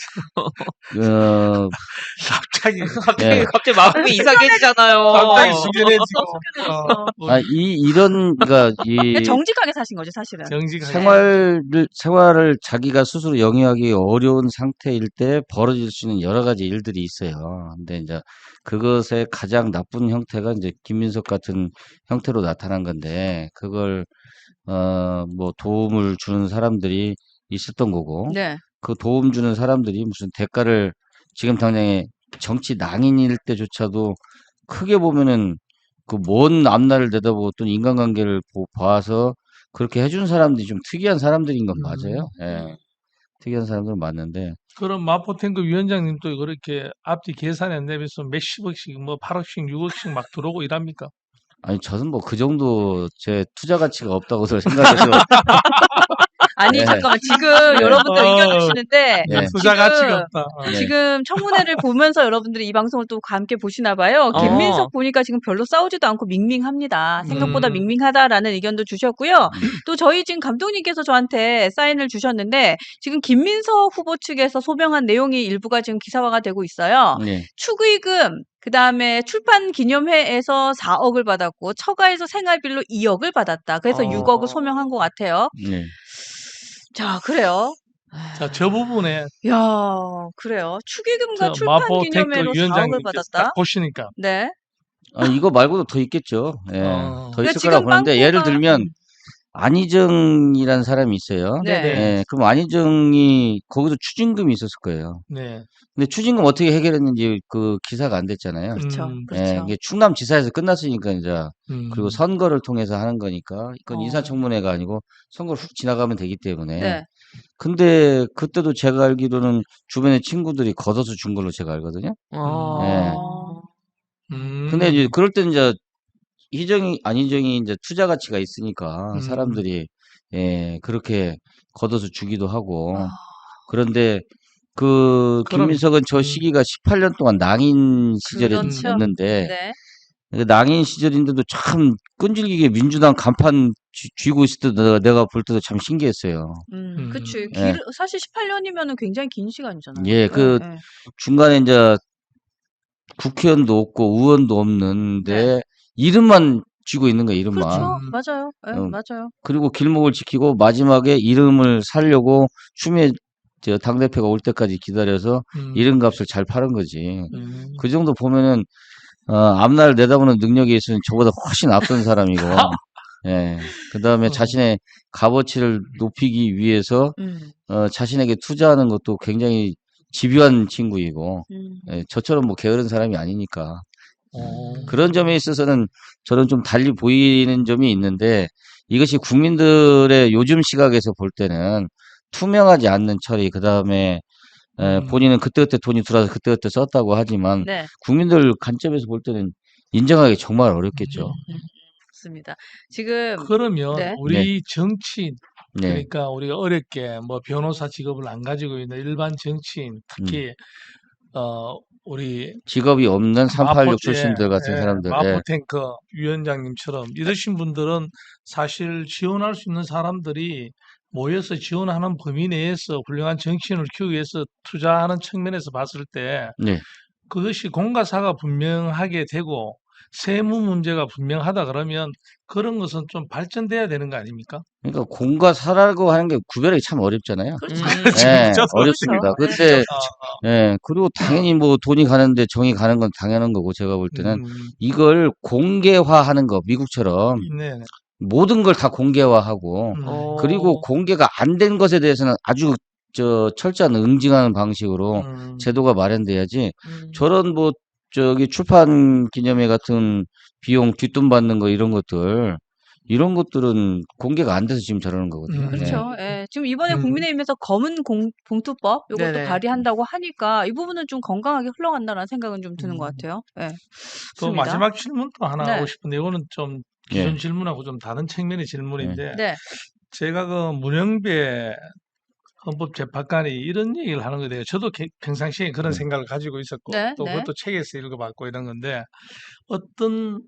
어, 갑자기 예. 갑자기 마음이 이상해지잖아요. 갑자기 숙연해지고 그러니까, 정직하게 사신 거죠, 사실은. 정직하게. 생활을 자기가 스스로 영위하기 어려운 상태일 때 벌어질 수 있는 여러 가지 일들이 있어요. 근데 이제 그것의 가장 나쁜 형태가 이제 김민석 같은 형태로 나타난 건데, 그걸, 뭐 도움을 주는 사람들이 있었던 거고, 네. 그 도움 주는 사람들이 무슨 대가를 지금 당장에 정치 낭인일 때조차도 크게 보면은 그 먼 앞날을 내다보고 또 인간관계를 봐서 그렇게 해준 사람들이 좀 특이한 사람들인 건 맞아요. 예. 특이한 사람들은 맞는데. 그럼 마포탱크 위원장님도 그렇게 앞뒤 계산이 안 되면서 몇십억씩, 뭐 8억씩, 6억씩 막 들어오고 이랍니까? 아니, 저는 뭐 그 정도 제 투자 가치가 없다고 생각해서. 아니, 네. 잠깐만. 지금 네. 여러분들 의견 주시는데, 네. 투자 가치가 없다. 네. 지금 청문회를 보면서 여러분들이 이 방송을 또 함께 보시나 봐요. 김민석 보니까 지금 별로 싸우지도 않고 밍밍합니다. 생각보다 밍밍하다라는 의견도 주셨고요. 또 저희 지금 감독님께서 저한테 사인을 주셨는데, 지금 김민석 후보 측에서 소명한 내용이 일부가 지금 기사화가 되고 있어요. 네. 축의금, 그 다음에 출판 기념회에서 4억을 받았고, 처가에서 생활비로 2억을 받았다. 그래서 6억을 소명한 것 같아요. 네. 자, 그래요. 자, 저 부분에 야, 그래요. 축의금과 저 출판 마포탱크 기념회로 4억을 위원장님께서 받았다. 딱 보시니까 네. 이거 말고도 더 있겠죠. 예. 더 그러니까 있을 지금 거라고 보는데, 예를 빵꾸가- 들면 안희정이라는 사람이 있어요. 네. 예, 그럼 안희정이 거기서 추징금이 있었을 거예요. 네. 근데 추징금 어떻게 해결했는지 그 기사가 안 됐잖아요. 그렇죠. 음. 예, 그렇죠. 이게 충남지사에서 끝났으니까 이제 그리고 음. 선거를 통해서 하는 거니까 이건 어. 인사청문회가 아니고 선거를 훅 지나가면 되기 때문에. 네. 근데 그때도 제가 알기로는 주변에 친구들이 걷어서 준 걸로 제가 알거든요. 어. 근데 이제 그럴 때 이제 안희정이 이제 투자 가치가 있으니까 음. 사람들이 그렇게 걷어서 주기도 하고. 아. 그런데 그럼- 김민석은 저 시기가 18년 동안 낭인 그렇죠. 시절이었는데 네. 그 낭인 시절인데도 참 끈질기게 민주당 간판 쥐고 있을 때 내가 볼 때도 참 신기했어요. 그치. 예. 사실 18년이면은 굉장히 긴 시간이잖아요. 예, 네. 중간에 이제 국회의원도 없고 의원도 없는데 네. 이름만 쥐고 있는 거예요, 이름만. 그렇죠. 맞아요. 예, 음. 맞아요. 그리고 길목을 지키고 마지막에 이름을 살려고 추미애 당대표가 올 때까지 기다려서 이름값을 잘 파는 거지. 그 정도 보면은 앞날 내다보는 능력에 있어서는 저보다 훨씬 앞선 사람이고, 예. 그 다음에 자신의 값어치를 높이기 위해서 자신에게 투자하는 것도 굉장히 집요한 친구이고, 예, 저처럼 뭐 게으른 사람이 아니니까. 그런 점에 있어서는 저는 좀 달리 보이는 점이 있는데, 이것이 국민들의 요즘 시각에서 볼 때는 투명하지 않는 처리, 그 다음에 본인은 그때그때 돈이 들어와서 그때그때 썼다고 하지만 네. 국민들 관점에서 볼 때는 인정하기 정말 어렵겠죠. 맞습니다. 지금 그러면 네. 우리 정치인, 네. 그러니까 우리가 어렵게 뭐 변호사 직업을 안 가지고 있는 일반 정치인, 특히 우리 직업이 없는 386 마포- 출신들 같은 예, 사람들. 예. 마포탱크 위원장님처럼 이러신 분들은 사실 지원할 수 있는 사람들이 모여서 지원하는 범위 내에서 훌륭한 정치인을 키우기 위해서 투자하는 측면에서 봤을 때 네. 그것이 공과사가 분명하게 되고 세무 문제가 분명하다 그러면 그런 것은 좀 발전돼야 되는 거 아닙니까? 그러니까 공과 사라고 하는 게 구별하기 참 어렵잖아요. 그렇죠. 예, 저도 어렵습니다. 그렇죠. 근데 아, 예, 그리고 당연히 뭐 돈이 가는데 정이 가는 건 당연한 거고 제가 볼 때는 이걸 공개화하는 거 미국처럼 네, 모든 걸 다 공개화하고 그리고 공개가 안 된 것에 대해서는 아주 철저한 응징하는 방식으로 제도가 마련돼야지 저런 뭐 출판 기념회 같은 비용 뒷돈 받는 거 이런 것들 이런 것들은 공개가 안 돼서 지금 저러는 거거든요. 네. 그렇죠. 예. 지금 이번에 음. 국민의힘에서 검은 봉투법 요것도 네네. 발의한다고 하니까 이 부분은 좀 건강하게 흘러간다라는 생각은 좀 드는 것 음. 같아요. 예. 또 좋습니다. 마지막 질문도 하나 네. 하고 싶은데 이거는 좀 기존 예. 질문하고 좀 다른 측면의 질문인데 네. 제가 그 문영배 헌법재판관이 이런 얘기를 하는 거에 대해 저도 평상시에 그런 네. 생각을 가지고 있었고 네. 또 네. 그것도 책에서 읽어봤고 이런 건데 어떤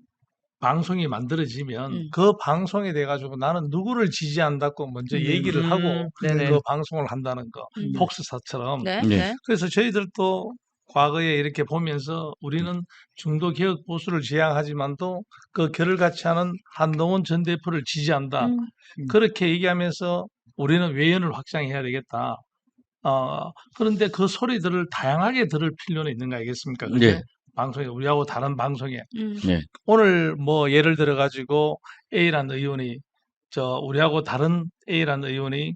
방송이 만들어지면 그 방송에 대해 가지고 나는 누구를 지지한다고 먼저 얘기를 하고 네네. 그 방송을 한다는 거 음. 폭스사처럼 네. 네. 네. 그래서 저희들도 과거에 이렇게 보면서 우리는 중도 개혁 보수를 지향하지만도 그 결을 같이 하는 한동훈 전 대표를 지지한다. 그렇게 얘기하면서 우리는 외연을 확장해야 되겠다. 그런데 그 소리들을 다양하게 들을 필요는 있는 거 아니겠습니까? 그죠? 네. 방송에, 우리하고 다른 방송에. 네. 오늘 뭐 예를 들어 가지고 A라는 의원이 우리하고 다른 A라는 의원이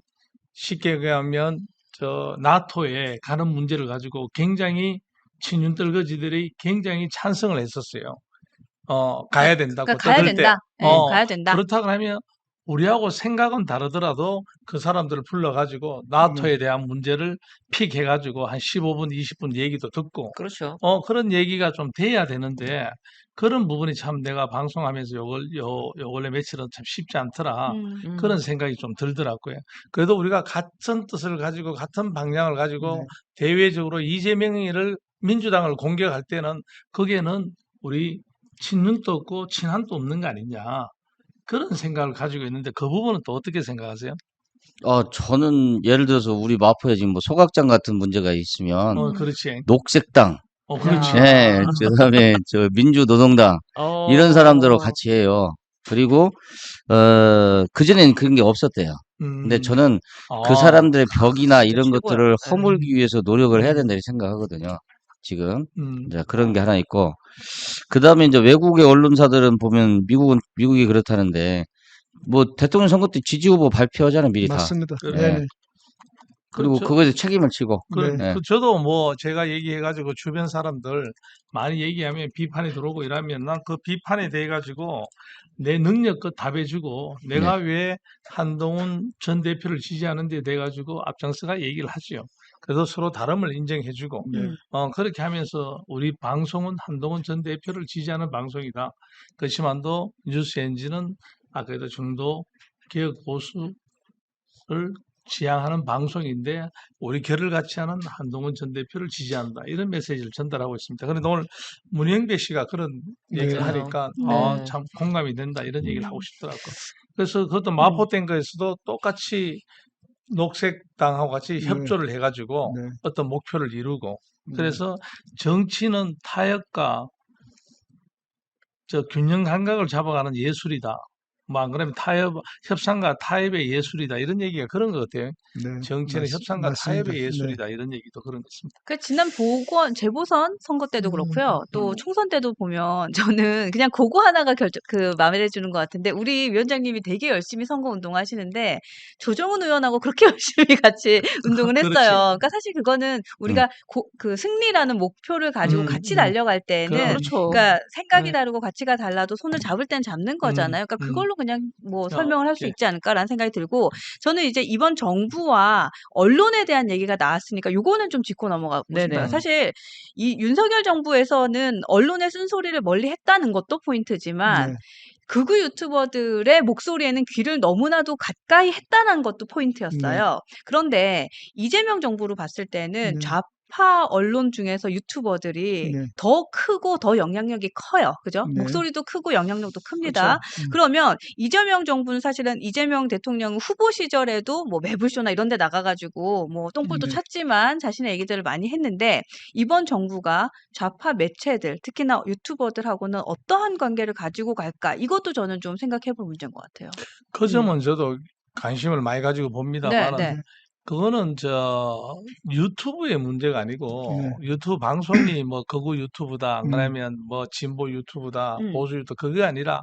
쉽게 얘기하면 나토에 가는 문제를 가지고 굉장히 친윤떨거지들이 굉장히 찬성을 했었어요. 가야 된다고. 그러니까 또 가야 그럴 때, 된다. 예. 가야 된다. 그렇다고 하면 우리하고 생각은 다르더라도 그 사람들을 불러가지고 나토에 대한 문제를 픽해가지고 한 15분, 20분 얘기도 듣고 그렇죠. 그런 얘기가 좀 돼야 되는데 그런 부분이 참 내가 방송하면서 요걸래 며칠은 참 쉽지 않더라. 그런 생각이 좀 들더라고요. 그래도 우리가 같은 뜻을 가지고 같은 방향을 가지고 대외적으로 이재명이를 민주당을 공격할 때는 거기에는 우리 친윤도 없고 친한도 없는 거 아니냐. 그런 생각을 가지고 있는데 그 부분은 또 어떻게 생각하세요? 저는 예를 들어서 우리 마포에 지금 뭐 소각장 같은 문제가 있으면 그렇지. 녹색당, 그렇지. 예, 그다음에 저 민주노동당 이런 사람들하고 같이 해요. 그리고 그전에는 그런 게 없었대요. 근데 저는 그 사람들의 벽이나 이런 최고야. 것들을 네. 허물기 위해서 노력을 해야 된다 이렇게 생각하거든요. 지금 이제 그런 게 하나 있고, 그다음에 이제 외국의 언론사들은 보면 미국이 그렇다는데 뭐 대통령 선거 때 지지 후보 발표하잖아요, 미리 다. 맞습니다. 예. 네네. 그리고 그렇죠. 그거에 책임을 지고. 네. 저도 뭐 제가 얘기해가지고 주변 사람들 많이 얘기하면 비판이 들어오고 이러면 난 그 비판에 대해 가지고 내 능력껏 답해주고 내가 왜 한동훈 전 대표를 지지하는데 돼 가지고 앞장서가 얘기를 하지요. 그래서 서로 다름을 인정해주고 그렇게 하면서 우리 방송은 한동훈 전 대표를 지지하는 방송이다. 그렇지만도 뉴스 엔진은 그래도 중도 개혁 보수를 지향하는 방송인데 우리 결을 같이 하는 한동훈 전 대표를 지지한다. 이런 메시지를 전달하고 있습니다. 그런데 오늘 문영배 씨가 그런 얘기를 네. 하니까 네. 참 공감이 된다. 이런 얘기를 하고 싶더라고요. 그래서 그것도 마포된 거에서도 똑같이 녹색당하고 같이 협조를 해가지고 네. 어떤 목표를 이루고 그래서 정치는 타협과 균형 감각을 잡아가는 예술이다. 뭐 안 그러면 협상과 타협의 예술이다. 이런 얘기가 그런 것 같아요. 네. 정치는 협상과 맞습니다. 타협의 네. 예술이다. 이런 얘기도 그런 것 같습니다. 그 지난 재보선 선거 때도 그렇고요. 또 총선 때도 보면 저는 그냥 그거 하나가 마음에 드는 것 같은데 우리 위원장님이 되게 열심히 선거 운동하시는데 조정훈 의원하고 그렇게 열심히 같이 운동을 그렇지. 했어요. 그러니까 사실 그거는 우리가 그 승리라는 목표를 가지고 같이 달려갈 때는 그렇죠. 그러니까 생각이 네. 다르고 가치가 달라도 손을 잡을 땐 잡는 거잖아요. 그러니까 그걸로 그냥 뭐 설명을 할 수 오케이. 있지 않을까라는 생각이 들고 저는 이제 이번 정부와 언론에 대한 얘기가 나왔으니까 요거는 좀 짚고 넘어가고 싶어요. 네네. 사실 이 윤석열 정부에서는 언론의 쓴소리를 멀리 했다는 것도 포인트지만 네. 극우 유튜버들의 목소리에는 귀를 너무나도 가까이 했다는 것도 포인트였어요. 그런데 이재명 정부로 봤을 때는 좌파 언론 중에서 유튜버들이 네. 더 크고 더 영향력이 커요. 그죠? 네. 목소리도 크고 영향력도 큽니다. 그렇죠. 그러면 이재명 정부는 사실은 이재명 대통령 후보 시절에도 뭐 매불쇼나 이런 데 나가가지고 뭐 똥볼도 네. 찼지만 자신의 얘기들을 많이 했는데 이번 정부가 좌파 매체들 특히나 유튜버들하고는 어떠한 관계를 가지고 갈까 이것도 저는 좀 생각해 볼 문제인 것 같아요. 그 점은 저도 관심을 많이 가지고 네, 봅니다만 네. 그거는 유튜브의 문제가 아니고 유튜브 방송이 뭐 극우 유튜브다 안 그러면 뭐 진보 유튜브다 보수 유튜브 그게 아니라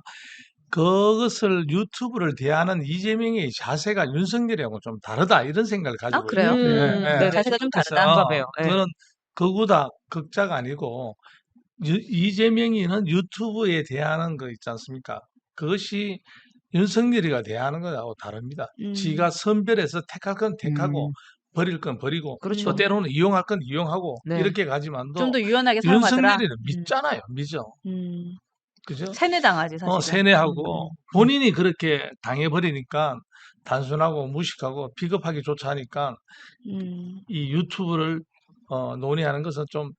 그것을 유튜브를 대하는 이재명의 자세가 윤석열이하고 좀 다르다 이런 생각을 가지고 그래요? 있어요. 네네. 자세가 좀 그래서 다르다. 공감해요. 예. 그거는 극우다 극자가 아니고 이재명이는 유튜브에 대하는 거 있지 않습니까? 그것이 윤석열이가 대하는 거하고 다릅니다. 지가 선별해서 택할 건 택하고 버릴 건 버리고 그렇죠. 또 때로는 이용할 건 이용하고 네. 이렇게 좀 가지만도 더 유연하게 사용하더라. 윤석열이는 믿잖아요. 믿죠. 그죠? 세뇌당하지 사실은. 세뇌하고 본인이 그렇게 당해버리니까 단순하고 무식하고 비겁하기조차 하니까 이 유튜브를 논의하는 것은 좀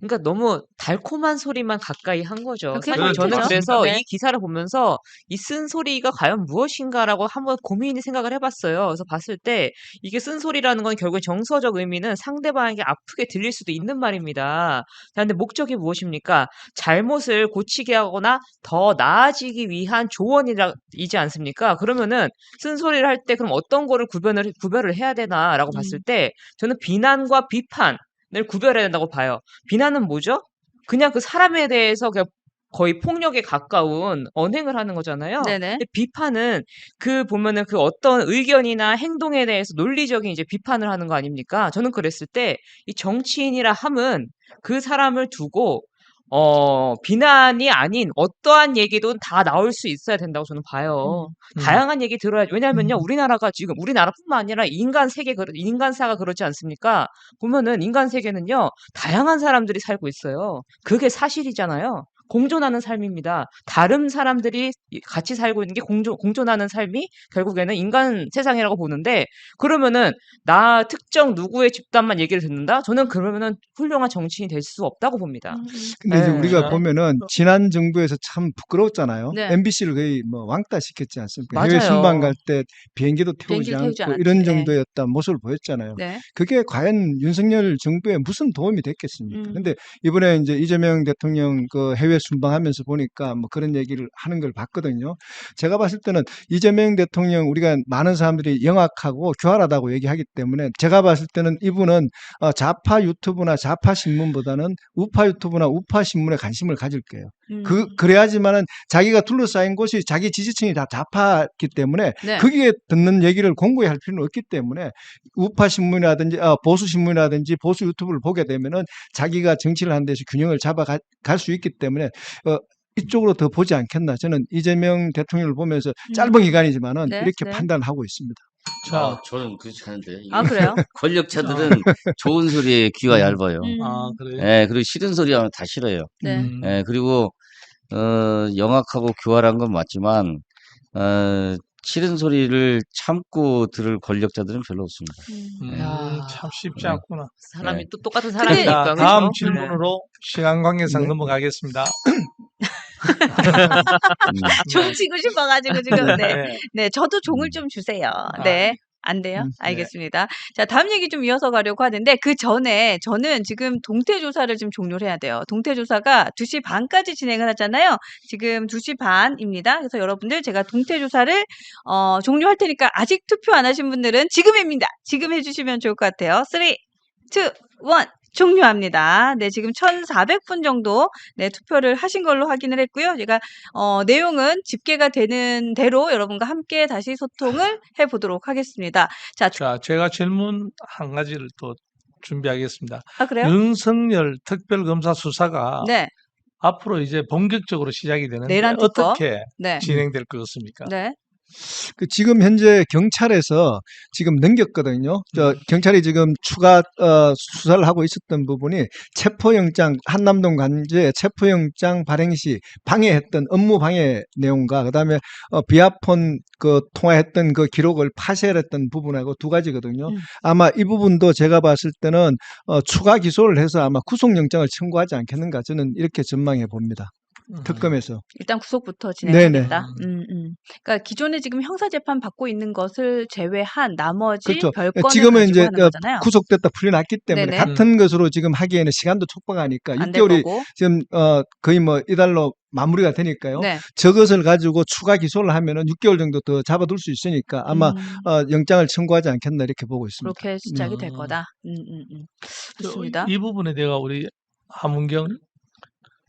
그러니까 너무 달콤한 소리만 가까이 한 거죠. 그렇게 사실 그렇죠. 저는 보이죠. 그래서 네. 이 기사를 보면서 이 쓴소리가 과연 무엇인가라고 한번 고민이 생각을 해봤어요. 그래서 봤을 때 이게 쓴소리라는 건 결국 정서적 의미는 상대방에게 아프게 들릴 수도 있는 말입니다. 자, 근데 목적이 무엇입니까? 잘못을 고치게 하거나 더 나아지기 위한 조언이지 않습니까? 그러면은 쓴소리를 할 때 그럼 어떤 거를 구별을 해야 되나라고 봤을 때 저는 비난과 비판 을 구별해야 된다고 봐요. 비난은 뭐죠? 그냥 그 사람에 대해서 그냥 거의 폭력에 가까운 언행을 하는 거잖아요. 네네. 근데 비판은 그 보면은 그 어떤 의견이나 행동에 대해서 논리적인 이제 비판을 하는 거 아닙니까? 저는 그랬을 때 이 정치인이라 함은 그 사람을 두고 비난이 아닌 어떠한 얘기도 다 나올 수 있어야 된다고 저는 봐요. 다양한 얘기 들어야죠. 왜냐면요, 우리나라가 지금 우리나라뿐만 아니라 인간사가 그렇지 않습니까? 보면은 인간 세계는요, 다양한 사람들이 살고 있어요. 그게 사실이잖아요. 공존하는 삶입니다. 다른 사람들이 같이 살고 있는 게 공존하는 삶이 결국에는 인간 세상이라고 보는데, 그러면은 나 특정 누구의 집단만 얘기를 듣는다? 저는 그러면은 훌륭한 정치인이 될 수 없다고 봅니다. 근데 이제 네. 우리가 보면은 지난 정부에서 참 부끄러웠잖아요. 네. MBC를 거의 뭐 왕따 시켰지 않습니까? 해외 맞아요. 순방 갈 때 비행기도 태우지 비행기를 태우지 않고 않았지. 이런 네. 정도였던 모습을 보였잖아요. 네. 그게 과연 윤석열 정부에 무슨 도움이 됐겠습니까? 음. 근데 이번에 이제 이재명 대통령 그 해외 순방하면서 보니까 뭐 그런 얘기를 하는 걸 봤거든요. 제가 봤을 때는 이재명 대통령 우리가 많은 사람들이 영악하고 교활하다고 얘기하기 때문에 제가 봤을 때는 이분은 좌파 유튜브나 좌파 신문보다는 우파 유튜브나 우파 신문에 관심을 가질 거예요. 그래야지만은 자기가 둘러싸인 곳이 자기 지지층이 다 좌파기 때문에 네. 거기에 듣는 얘기를 공고히 할 필요는 없기 때문에 우파 신문이라든지 보수 신문이라든지 보수 유튜브를 보게 되면은 자기가 정치를 하는 데서 균형을 잡아갈 수 있기 때문에 이쪽으로 더 보지 않겠나. 저는 이재명 대통령을 보면서 짧은 기간이지만은 네, 이렇게 네. 판단하고 있습니다. 자, 저는 그렇지 않은데. 아, 그래요? 권력자들은 좋은 소리에 귀가 얇아요. 그래요? 예, 그리고 싫은 소리 하면 다 싫어요. 네. 예, 그리고 영악하고 교활한 건 맞지만 싫은 소리를 참고 들을 권력자들은 별로 없습니다. 야. 참 쉽지 네. 않구나. 사람이 네. 또 똑같은 근데- 사람이니까. 자, 그죠? 다음 네. 질문으로 시간 관계상 네. 넘어가겠습니다. 종 치고 싶어가지고 지금 네. 네. 네, 저도 종을 좀 주세요. 네. 안 돼요? 네. 알겠습니다. 자, 다음 얘기 좀 이어서 가려고 하는데 그 전에 저는 지금 동태 조사를 좀 종료를 해야 돼요. 동태 조사가 2시 반까지 진행을 하잖아요. 지금 2시 반입니다. 그래서 여러분들 제가 동태 조사를 종료할 테니까 아직 투표 안 하신 분들은 지금입니다. 지금 해주시면 좋을 것 같아요. 3, 2, 1 종료합니다. 네, 지금 1,400분 정도 네, 투표를 하신 걸로 확인을 했고요. 제가 내용은 집계가 되는 대로 여러분과 함께 다시 소통을 해보도록 하겠습니다. 자, 자, 제가 질문 한 가지를 또 준비하겠습니다. 아 그래요? 윤석열 특별검사 수사가 네, 앞으로 이제 본격적으로 시작이 되는데 내란 특검? 어떻게 네, 진행될 것 같습니까? 네, 지금 현재 경찰에서 지금 넘겼거든요. 경찰이 지금 추가 수사를 하고 있었던 부분이 체포영장, 한남동 관저의 체포영장 발행 시 방해했던 업무 방해 내용과 그다음에 비아폰 통화했던 그 기록을 파쇄했던 부분하고 두 가지거든요. 아마 이 부분도 제가 봤을 때는 추가 기소를 해서 아마 구속영장을 청구하지 않겠는가 저는 이렇게 전망해 봅니다. 특검에서. 일단 구속부터 네네. 진행하겠다. 그러니까 기존에 지금 형사재판 받고 있는 것을 제외한 나머지 그렇죠. 별건을 지금은 가지고 이제 하는 거잖아요. 구속됐다 풀려났기 때문에 네네. 같은 것으로 지금 하기에는 시간도 촉박하니까 안 될 6개월이 거고. 지금 거의 뭐 이달로 마무리가 되니까요. 네. 저것을 가지고 추가 기소를 하면은 6개월 정도 더 잡아둘 수 있으니까 아마 영장을 청구하지 않겠나 이렇게 보고 있습니다. 그렇게 시작이 될 거다. 좋습니다. 이 부분에 대해 우리 함은경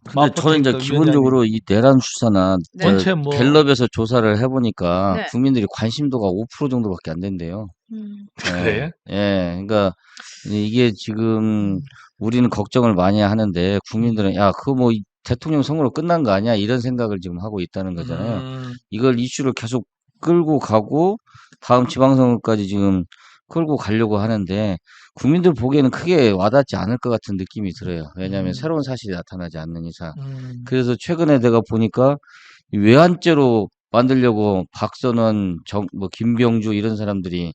근데 저는 이제 기본적으로 이 내란 수사나 네. 전체 뭐 갤럽에서 조사를 해보니까 네. 국민들이 관심도가 5% 정도밖에 안 된대요. 그래요? 예, 그러니까 이게 지금 우리는 걱정을 많이 하는데 국민들은 야, 그거 뭐 대통령 선거로 끝난 거 아니야? 이런 생각을 지금 하고 있다는 거잖아요. 이걸 이슈를 계속 끌고 가고 다음 지방선거까지 지금 끌고 가려고 하는데 국민들 보기에는 크게 와닿지 않을 것 같은 느낌이 들어요. 왜냐하면 새로운 사실이 나타나지 않는 이상. 그래서 최근에 내가 보니까 이 외환죄로 만들려고 박선원, 뭐 김병주 이런 사람들이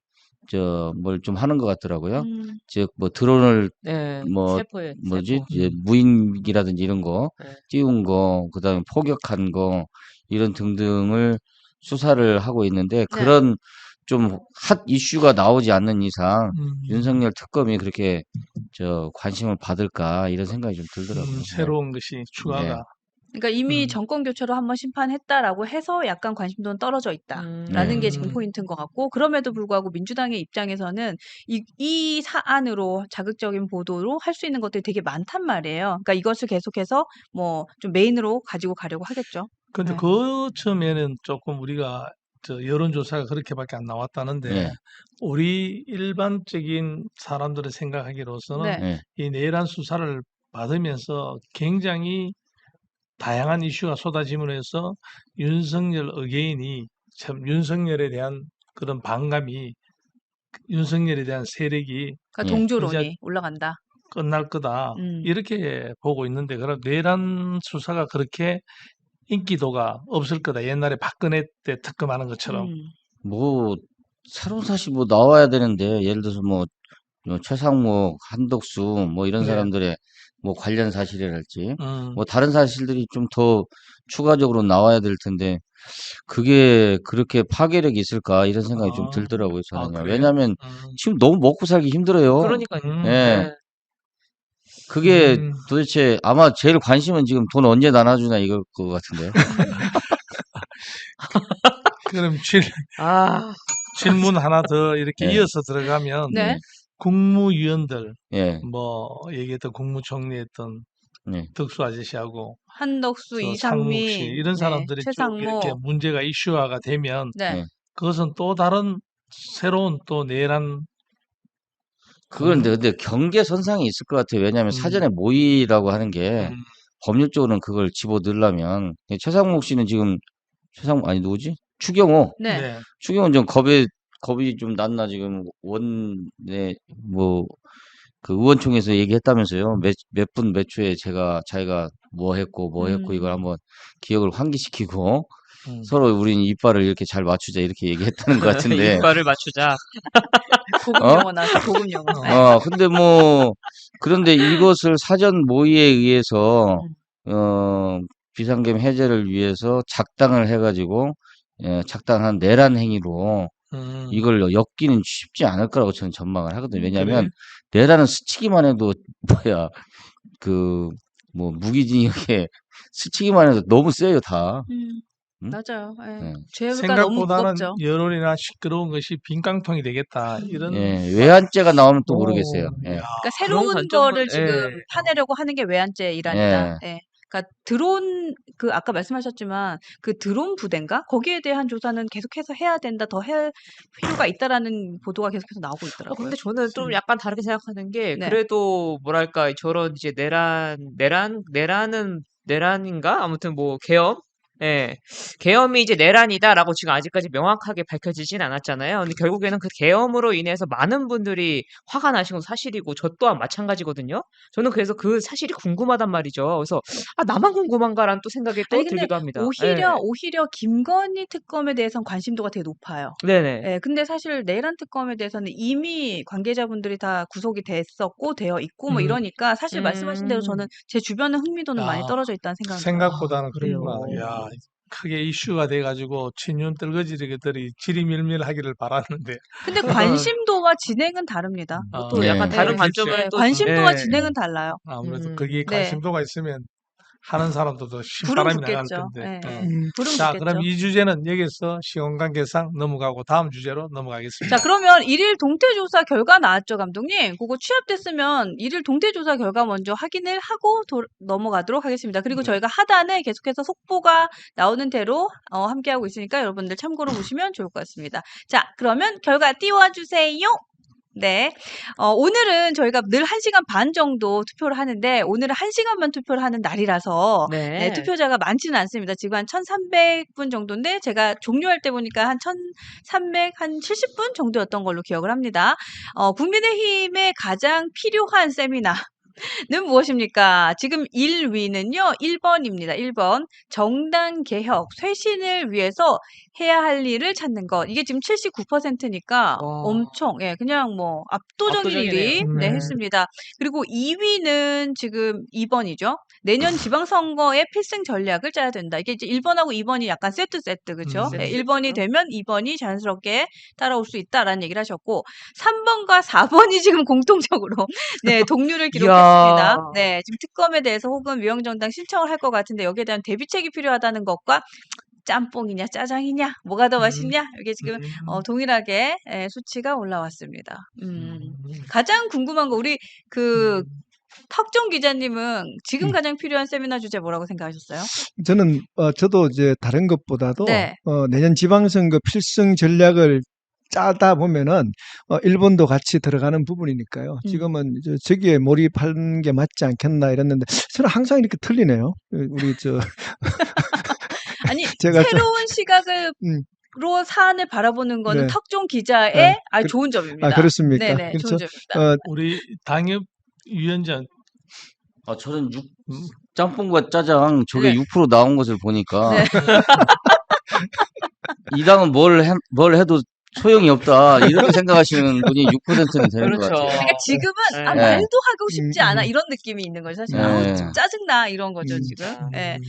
뭘 좀 하는 것 같더라고요. 즉 뭐 드론을 네, 뭐 세포에 뭐지 세포. 이제 무인기라든지 이런 거 네. 띄운 거, 그다음에 포격한 거 이런 등등을 수사를 하고 있는데 네. 그런 좀 핫 이슈가 나오지 않는 이상 음, 윤석열 특검이 그렇게 관심을 받을까 이런 생각이 좀 들더라고요. 네. 새로운 것이 추가가. 그러니까 이미 음. 정권 교체로 한번 심판했다라고 해서 약간 관심도는 떨어져 있다라는 네. 게 지금 포인트인 것 같고, 그럼에도 불구하고 민주당의 입장에서는 이 사안으로 자극적인 보도로 할 수 있는 것들이 되게 많단 말이에요. 그러니까 이것을 계속해서 뭐 좀 메인으로 가지고 가려고 하겠죠. 근데 네. 그 점에는 조금 우리가 여론조사가 그렇게밖에 안 나왔다는데 예. 우리 일반적인 사람들의 생각하기로서는 네. 예. 이 내란 수사를 받으면서 굉장히 다양한 이슈가 쏟아지면서 윤석열 어게인이 참 윤석열에 대한 그런 반감이 윤석열에 대한 세력이 그러니까 예. 동조론이 이제 올라간다. 끝날 거다 이렇게 보고 있는데 그럼 내란 수사가 그렇게 인기도가 없을 거다. 옛날에 박근혜 때 특검하는 것처럼. 뭐 새로운 사실 뭐 나와야 되는데 예를 들어서 뭐 최상목, 한덕수 뭐 이런 네. 사람들의 뭐 관련 사실이랄지 음. 뭐 다른 사실들이 좀 더 추가적으로 나와야 될 텐데 그게 그렇게 파괴력이 있을까 이런 생각이 좀 아. 들더라고요, 아, 저는요. 그래요? 왜냐하면 음. 지금 너무 먹고 살기 힘들어요. 그러니까요. 음. 예. 네. 그게 음. 도대체 아마 제일 관심은 지금 돈 언제 나눠주나 이걸 것 같은데. 그럼 아, 질문 하나 더 이렇게 예. 이어서 들어가면 네. 국무위원들 예. 뭐 얘기했던 국무총리했던 예. 덕수 아저씨하고 한덕수, 저 상목 씨 이상민, 이런 네. 사람들이 쭉 이렇게 최상목. 문제가 이슈화가 되면 네. 예. 그것은 또 다른 새로운 또 내란 그건 근데 경계선상이 있을 것 같아요. 왜냐하면 사전에 모의라고 하는 게 음. 법률적으로는 그걸 집어넣으려면 최상목 씨는 지금 최상목 아니 누구지? 추경호. 네. 네. 추경호는 좀 겁이 좀 났나 지금 원내 뭐 그 의원총회에서 얘기했다면서요. 몇 분 몇 초에 자기가 뭐 했고 이걸 한번 기억을 환기시키고 서로 우린 이빨을 이렇게 잘 맞추자 이렇게 얘기했다는 것 같은데. 이빨을 맞추자. 고급 어? 용어 나왔어. 고급 용어. 네. 근데 그런데 이것을 사전 모의에 의해서, 비상계엄 해제를 위해서 작당을 해가지고, 작당한 내란 행위로 이걸 엮기는 쉽지 않을 거라고 저는 전망을 하거든요. 왜냐하면 내란은 스치기만 해도, 무기징역에 스치기만 해도 너무 세요, 다. 응? 맞아요. 예. 예. 죄가 너무 생각보다는 무겁죠. 여론이나 시끄러운 것이 빈깡통이 되겠다. 이런 예, 외환죄가 나오면 또 모르겠어요. 예. 야. 그러니까 그런 새로운 관점은 거를 지금 예. 파내려고 하는 게 외환죄이란이다. 예. 예. 그러니까 드론 아까 말씀하셨지만 그 드론 부대인가? 거기에 대한 조사는 계속해서 해야 된다. 더 할 필요가 있다라는 보도가 계속해서 나오고 있더라고요. 근데 저는 좀 약간 다르게 생각하는 게 네. 그래도 뭐랄까 저런 이제 내란인가? 아무튼 뭐 계엄? 예. 계엄이 이제 내란이다라고 지금 아직까지 명확하게 밝혀지진 않았잖아요. 근데 결국에는 그 계엄으로 인해서 많은 분들이 화가 나신 건 사실이고 저 또한 마찬가지거든요. 저는 그래서 그 사실이 궁금하단 말이죠. 그래서 나만 궁금한가라는 또 생각이 또 아니 근데 들기도 합니다. 오히려 김건희 특검에 대해서는 관심도가 되게 높아요. 네네. 예. 근데 사실 내란 특검에 대해서는 이미 관계자분들이 다 구속이 됐었고 되어 있고 뭐 이러니까 사실 말씀하신 대로 저는 제 주변의 흥미도는 많이 야, 떨어져 있다는 생각은 들어요. 생각보다는 그래요. 그렇구나. 야, 크게 이슈가 돼가지고 친윤 떨거지들이 지리밀밀하기를 바랐는데. 근데 관심도와 진행은 다릅니다. 또 네. 약간 다른 예. 관점을 예. 또 관심도와 예. 진행은 달라요. 아무래도 거기에 네. 관심도가 있으면 하는 사람들도 불은 신바람이 나갈 붙겠죠. 텐데. 예. 어. 불은 자, 붙겠죠. 그럼 이 주제는 여기서 시간관계상 넘어가고 다음 주제로 넘어가겠습니다. 자, 그러면 일일 동태조사 결과 나왔죠, 감독님? 그거 취합됐으면 일일 동태조사 결과 먼저 확인을 하고 넘어가도록 하겠습니다. 그리고 저희가 하단에 계속해서 속보가 나오는 대로 함께하고 있으니까 여러분들 참고로 보시면 좋을 것 같습니다. 자, 그러면 결과 띄워주세요. 네. 오늘은 저희가 늘 1시간 반 정도 투표를 하는데 오늘은 1시간만 투표를 하는 날이라서 네, 네. 투표자가 많지는 않습니다. 지금 한 1,300분 정도인데 제가 종료할 때 보니까 한 1,300, 한 70분 정도였던 걸로 기억을 합니다. 국민의힘에 가장 필요한 세미나 는 무엇입니까? 지금 1위는요, 1번입니다. 1번. 정당 개혁, 쇄신을 위해서 해야 할 일을 찾는 것. 이게 지금 79%니까 와. 엄청, 예, 그냥 뭐 압도적인 압도적이네요. 1위, 네, 네. 했습니다. 그리고 2위는 지금 2번이죠. 내년 지방선거의 필승 전략을 짜야 된다. 이게 이제 1번하고 2번이 약간 세트, 그죠? 예, 세트. 1번이 되면 2번이 자연스럽게 따라올 수 있다라는 얘기를 하셨고, 3번과 4번이 지금 공통적으로 네, 동률을 기록했습니다. 이야. 네, 지금 특검에 대해서 혹은 위헌정당 신청을 할 것 같은데 여기에 대한 대비책이 필요하다는 것과 짬뽕이냐 짜장이냐 뭐가 더 음, 맛있냐 이게 지금 동일하게 수치가 올라왔습니다. 가장 궁금한 거 우리 그 탁정 기자님은 지금 가장 필요한 세미나 주제 뭐라고 생각하셨어요? 저는 저도 이제 다른 것보다도 네. 내년 지방선거 필승 전략을 짜다 보면은 일본도 같이 들어가는 부분이니까요. 지금은 이제 저기에 몰입하는 게 맞지 않겠나 이랬는데 저는 항상 이렇게 틀리네요. 우리 저 아니 제가 새로운 시각을 음, 로 사안을 바라보는 거는 네. 탁종 기자의 네. 좋은 점입니다. 그렇습니까? 네네, 좋은 그렇죠. 점입니다. 우리 당협위원장 저는 짬뽕과 짜장 저게 네. 6% 나온 것을 보니까 네. 이 당은 뭘 해도 소용이 없다 이렇게 생각하시는 분이 6%는 되는 것 그렇죠. 같아요. 그러니까 지금은 네. 말도 하고 싶지 않아 음. 이런 느낌이 있는 거죠. 사실 네. 좀 짜증나 이런 거죠 음. 지금. 예.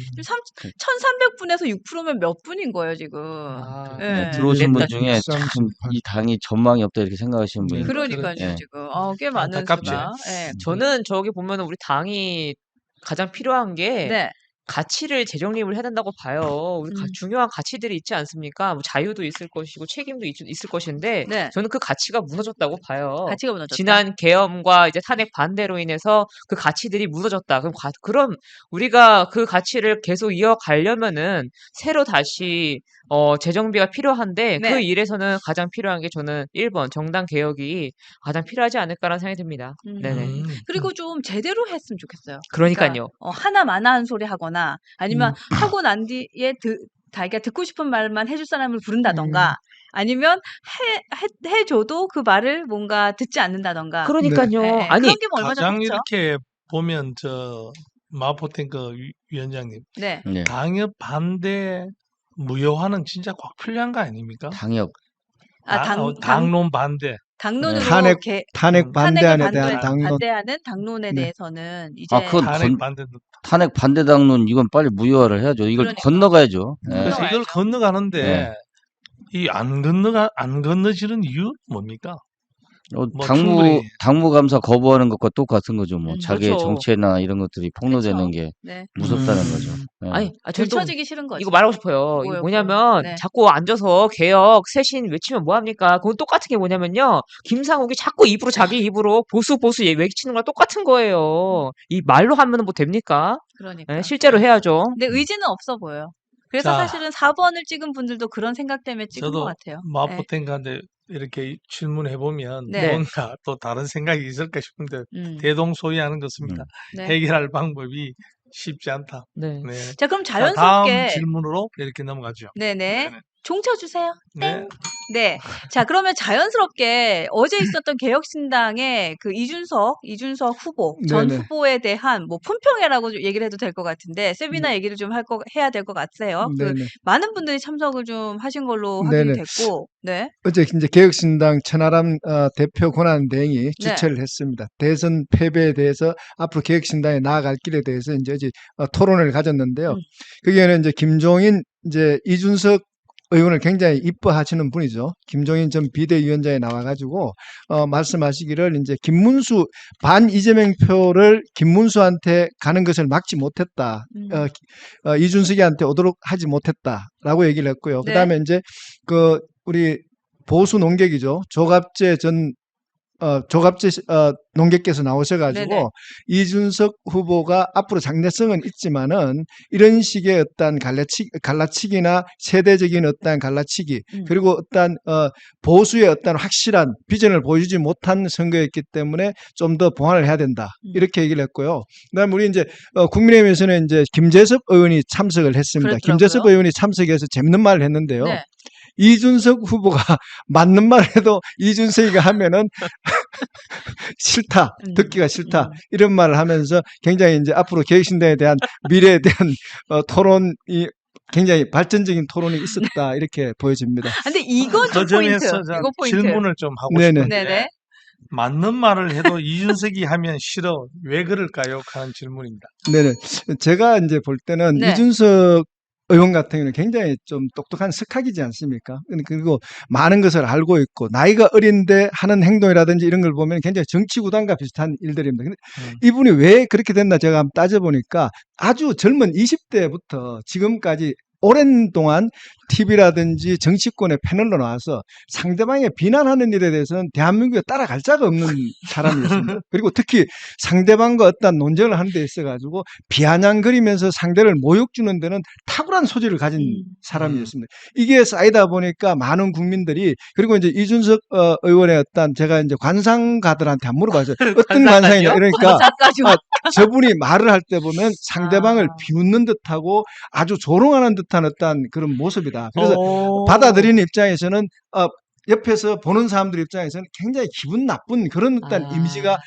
그- 1,300분에서 6%면 몇 분인 거예요 지금. 아, 예. 들어오신 분 냈다, 중에 진짜. 참 이 당이 전망이 없다 이렇게 생각하시는 분이 네. 그러니까요 예. 지금. 꽤 많은 안타깝죠. 수가. 예. 저는 저기 보면은 우리 당이 가장 필요한 게 네. 가치를 재정립을 해야 된다고 봐요. 우리 음. 중요한 가치들이 있지 않습니까? 뭐 자유도 있을 것이고 책임도 있을 것인데 네. 저는 그 가치가 무너졌다고 봐요. 가치가 무너졌다. 지난 계엄과 이제 탄핵 반대로 인해서 그 가치들이 무너졌다. 그럼 우리가 그 가치를 계속 이어가려면은 새로 다시 재정비가 필요한데 그 네. 일에서는 가장 필요한 게 저는 1번 정당 개혁이 가장 필요하지 않을까라는 생각이 듭니다. 네네. 그리고 좀 제대로 했으면 좋겠어요. 그러니까요. 하나마나한 소리 하거나 아니면 하고 난 뒤에 자기가 듣고 싶은 말만 해줄 사람을 부른다던가 아니면 해줘도 그 말을 뭔가 듣지 않는다던가. 그러니까요. 예, 아니 그런 게 뭐 얼마 전에 가장 했죠. 이렇게 보면 마포탱크 위원장님 네. 네. 당협 반대 무효화는 진짜 꼭 필요한 거 아닙니까? 당협. 당론 반대. 당론으로 탄핵 반대안에 대한 당론. 반대하는 당론에 네. 대해서는 이제 그건 탄핵 반대 당론 이건 빨리 무효화를 해야죠. 이걸 그러니까. 건너가야죠. 예. 그래서 이걸 건너가야죠. 건너가는데 네. 이 안 건너지는 이유 뭡니까? 뭐 충분히 당무감사 거부하는 것과 똑같은 거죠. 뭐 자기의 그렇죠. 정체나 이런 것들이 폭로되는 그렇죠. 게 네. 무섭다는 거죠. 예. 아니, 저도 들춰지기 싫은 거죠. 이거 말하고 싶어요. 뭐요, 이거 뭐냐면 네. 자꾸 앉아서 개혁, 쇄신 외치면 뭐합니까? 그건 똑같은 게 뭐냐면요. 김상욱이 자꾸 자기 입으로 보수 외치는 거랑 똑같은 거예요. 이 말로 하면 뭐 됩니까? 그러니까. 예, 실제로 해야죠. 근데 의지는 없어 보여요. 그래서 자. 사실은 4번을 찍은 분들도 그런 생각 때문에 찍은 것 저도 같아요. 마포탱크한테 이렇게 질문해 보면 네. 뭔가 또 다른 생각이 있을까 싶은데 음. 대동소이하는 것입니다. 네. 해결할 방법이 쉽지 않다. 네. 네. 자, 그럼 자, 다음 자연스럽게 질문으로 이렇게 넘어가죠. 네네. 종 쳐주세요. 네. 땡. 네. 자, 그러면 자연스럽게 어제 있었던 개혁신당의 그 이준석 후보, 전 네네. 후보에 대한 뭐 품평회라고 얘기를 해도 될 것 같은데 세미나 얘기를 좀 해야 될 것 같아요. 네네. 많은 분들이 참석을 좀 하신 걸로 네네. 확인이 됐고, 네. 어제 이제 개혁신당 천하람 대표 권한대행이 주최를 했습니다. 대선 패배에 대해서 앞으로 개혁신당에 나아갈 길에 대해서 이제 어제 토론을 가졌는데요. 거기에는 이제 김종인 이제 이준석 의원을 굉장히 이뻐하시는 분이죠. 김종인 전 비대위원장이 나와가지고 말씀하시기를 이제 김문수 반 이재명 표를 김문수한테 가는 것을 막지 못했다. 이준석이한테 오도록 하지 못했다라고 얘기를 했고요. 네. 그다음에 이제 우리 보수 농객이죠. 조갑재 전 조갑재 농객께서 나오셔가지고 네네. 이준석 후보가 앞으로 장래성은 있지만은 이런 식의 어떤 갈라치기나 세대적인 어떤 갈라치기 그리고 어떤 보수의 어떤 확실한 비전을 보여주지 못한 선거였기 때문에 좀 더 보완을 해야 된다 이렇게 얘기를 했고요. 그다음 우리 이제 국민의힘에서는 이제 김재섭 의원이 참석을 했습니다. 그렇더라고요. 김재섭 의원이 참석해서 재밌는 말을 했는데요. 네. 이준석 후보가 맞는 말 해도 이준석이가 하면은 싫다, 듣기가 싫다, 이런 말을 하면서 굉장히 이제 앞으로 개혁신당에 대한 미래에 대한 토론이 굉장히 발전적인 토론이 있었다, 이렇게 보여집니다. 근데 이거 그 좀 포인트. 점에서 이거 포인트. 질문을 좀 하고 네네. 싶은데 네네. 맞는 말을 해도 이준석이 하면 싫어. 왜 그럴까요? 하는 질문입니다. 네네. 제가 이제 볼 때는 네. 이준석 의원 같은 경우는 굉장히 좀 똑똑한 석학이지 않습니까? 그리고 많은 것을 알고 있고 나이가 어린데 하는 행동이라든지 이런 걸 보면 굉장히 정치구단과 비슷한 일들입니다. 근데 이분이 왜 그렇게 됐나 제가 한번 따져보니까 아주 젊은 20대부터 지금까지 오랜 동안 TV라든지 정치권의 패널로 나와서 상대방의 비난하는 일에 대해서는 대한민국에 따라갈 자가 없는 사람이었습니다. 그리고 특히 상대방과 어떤 논쟁을 하는 데 있어가지고 비아냥거리면서 상대를 모욕 주는 데는 탁월한 소질을 가진 사람이었습니다. 이게 쌓이다 보니까 많은 국민들이 그리고 이제 이준석 의원의 어떤 제가 이제 관상가들한테 안 물어봤어요. 어떤 관상이냐 이러니까 저분이 말을 할 때 보면 상대방을 비웃는 듯하고 아주 조롱하는 듯한 어떤 그런 모습이다. 그래서 받아들이는 입장에서는 옆에서 보는 사람들 입장에서는 굉장히 기분 나쁜 그런 어떤 이미지가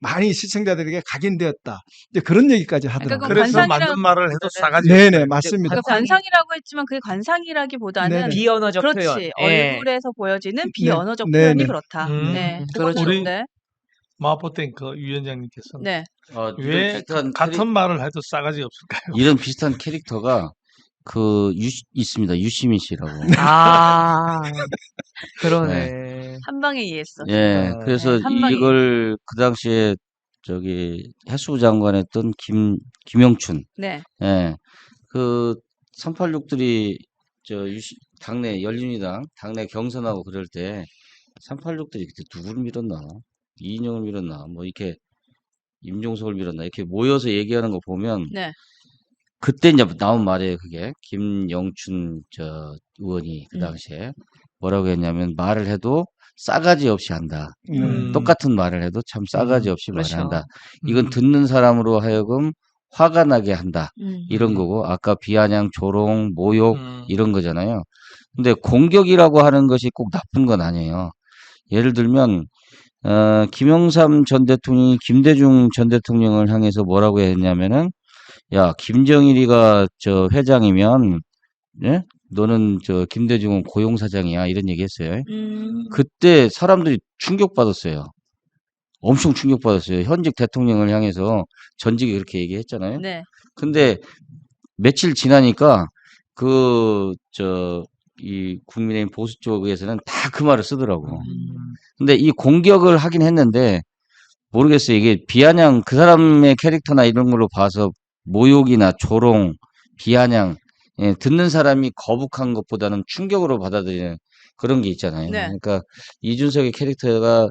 많이 시청자들에게 각인되었다. 이제 그런 얘기까지 하더라고요. 그러니까 그래서 관상이랑- 맞는 말을 해도 싸가지 네네, 없어요. 맞습니다. 그러니까 관상이라고 했지만 그게 관상이라기보다는 네네. 비언어적 그렇지. 표현. 얼굴에서 보여지는 비언어적 네네. 표현이 그렇다. 음. 네. 그렇죠. 우리 네. 마포탱크 위원장님께서는 네. 왜 비슷한 같은 말을 해도 싸가지 없을까요? 이런 비슷한 캐릭터가 있습니다. 유시민 씨라고. 아, 그러네. 한 방에 이해했어. 예, 그래서 네, 한 방에. 이걸 그 당시에 해수부 장관했던 김영춘, 네. 예, 그 386들이 당내 열린우리당 당내 경선하고 그럴 때 386들이 그때 누구를 밀었나? 이인영을 밀었나? 뭐 이렇게 임종석을 밀었나? 이렇게 모여서 얘기하는 거 보면 네. 그때 이제 나온 말이에요. 그게 김영춘 의원이 그 당시에 뭐라고 했냐면 말을 해도 싸가지 없이 한다. 똑같은 말을 해도 참 싸가지 없이 그렇죠. 말을 한다. 이건 듣는 사람으로 하여금 화가 나게 한다. 이런 음. 거고 아까 비아냥, 조롱, 모욕 음. 이런 거잖아요. 근데 공격이라고 하는 것이 꼭 나쁜 건 아니에요. 예를 들면 김영삼 전 대통령이 김대중 전 대통령을 향해서 뭐라고 했냐면은 야, 김정일이가 회장이면 예? 너는 김대중은 고용사장이야 이런 얘기 했어요. 그때 사람들이 충격받았어요. 엄청 충격받았어요. 현직 대통령을 향해서 전직이 그렇게 얘기했잖아요. 네. 근데 며칠 지나니까 이 국민의힘 보수 쪽에서는 다 그 말을 쓰더라고. 근데 이 공격을 하긴 했는데 모르겠어요. 이게 비아냥 그 사람의 캐릭터나 이런 걸로 봐서 모욕이나 조롱, 비아냥 듣는 사람이 거북한 것보다는 충격으로 받아들이는 그런 게 있잖아요. 네. 그러니까 이준석의 캐릭터가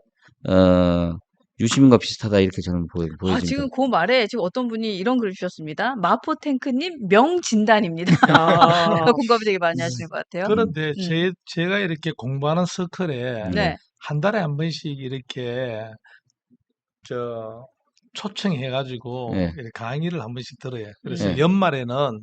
유시민과 비슷하다 이렇게 저는 보여집니다. 지금 그 말에 지금 어떤 분이 이런 글을 주셨습니다. 마포탱크님 명진단입니다. 아, 공감을 되게 많이 하시는 것 같아요. 그런데 제가 이렇게 공부하는 서클에 네. 한 달에 한 번씩 이렇게 초청해가지고 네. 이렇게 강의를 한 번씩 들어요. 그래서 네. 연말에는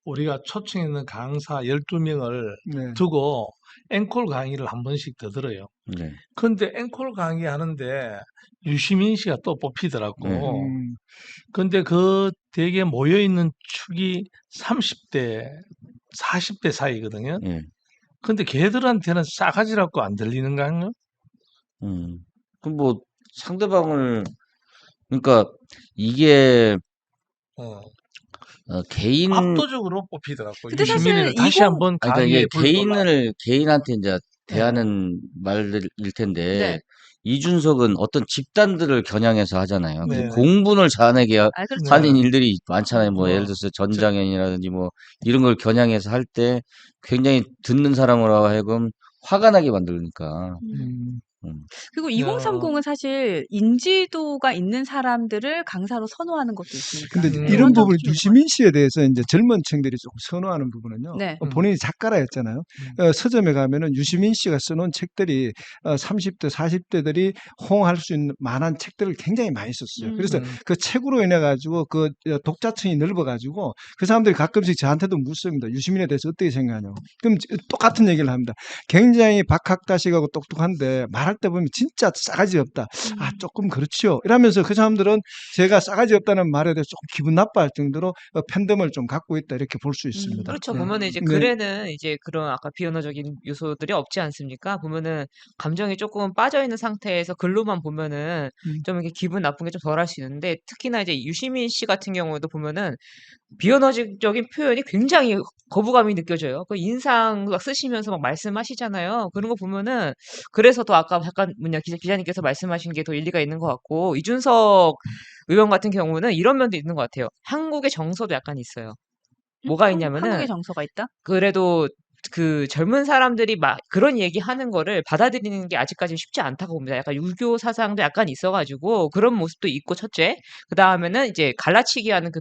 우리가 초청했는 강사 12명을 네. 두고 앵콜 강의를 한 번씩 더 들어요. 네. 근데 앵콜 강의 하는데 유시민 씨가 또 뽑히더라고. 네. 근데 그 대개 모여있는 축이 30대, 40대 사이거든요. 예. 근데 걔들한테는 싸가지라고 안 들리는가요? 뭐 상대방을 그러니까 이게 개인 압도적으로 뽑히더라고. 근데 사실 유시민이는 다시 한번 그러니까 강의에 이게 불러라. 개인한테 이제 대하는 말들일 텐데 네. 이준석은 어떤 집단들을 겨냥해서 하잖아요. 네. 공분을 자아내게 그렇죠. 하는 일들이 많잖아요. 뭐 어. 예를 들어서 전장현이라든지 뭐 이런 걸 겨냥해서 할 때 굉장히 듣는 사람으로 하여금 화가 나게 만드니까 그리고 야. 2030은 사실 인지도가 있는 사람들을 강사로 선호하는 것도 있으니까. 근데 음. 이런 그런 점도 부분 좀 있는 것 유시민 씨에 대해서 이제 젊은 층들이 조금 선호하는 부분은요. 네. 본인이 작가라 했잖아요. 서점에 가면은 유시민 씨가 써놓은 책들이 30대, 40대들이 호응할 수 있는 만한 책들을 굉장히 많이 썼어요. 그래서 음. 그 책으로 인해 가지고 그 독자층이 넓어 가지고 그 사람들이 가끔씩 저한테도 묻습니다. 유시민에 대해서 어떻게 생각하냐고. 그럼 똑같은 얘기를 합니다. 굉장히 박학다식하고 똑똑한데 말할 때 보면 진짜 싸가지 없다. 아, 조금 그렇지요. 이러면서 그 사람들은 제가 싸가지 없다는 말에 대해서 조금 기분 나빠할 정도로 팬덤을 좀 갖고 있다 이렇게 볼 수 있습니다. 그렇죠. 네. 보면은 이제 네. 글에는 이제 그런 아까 비언어적인 요소들이 없지 않습니까? 보면은 감정이 조금 빠져 있는 상태에서 글로만 보면은 좀 이렇게 기분 나쁜 게 좀 덜할 수 있는데 특히나 이제 유시민 씨 같은 경우에도 보면은 비언어적인 표현이 굉장히 거부감이 느껴져요. 그 인상 막 쓰시면서 막 말씀하시잖아요. 그런 거 보면은 그래서 더 아까 잠깐 기자님께서 말씀하신 게 더 일리가 있는 것 같고 이준석 의원 같은 경우는 이런 면도 있는 것 같아요. 한국의 정서도 약간 있어요. 뭐가 있냐면은 한국의 정서가 있다? 그래도 그 젊은 사람들이 막 그런 얘기하는 거를 받아들이는 게 아직까지는 쉽지 않다고 봅니다. 약간 유교 사상도 약간 있어가지고 그런 모습도 있고 첫째. 그 다음에는 이제 갈라치기 하는 그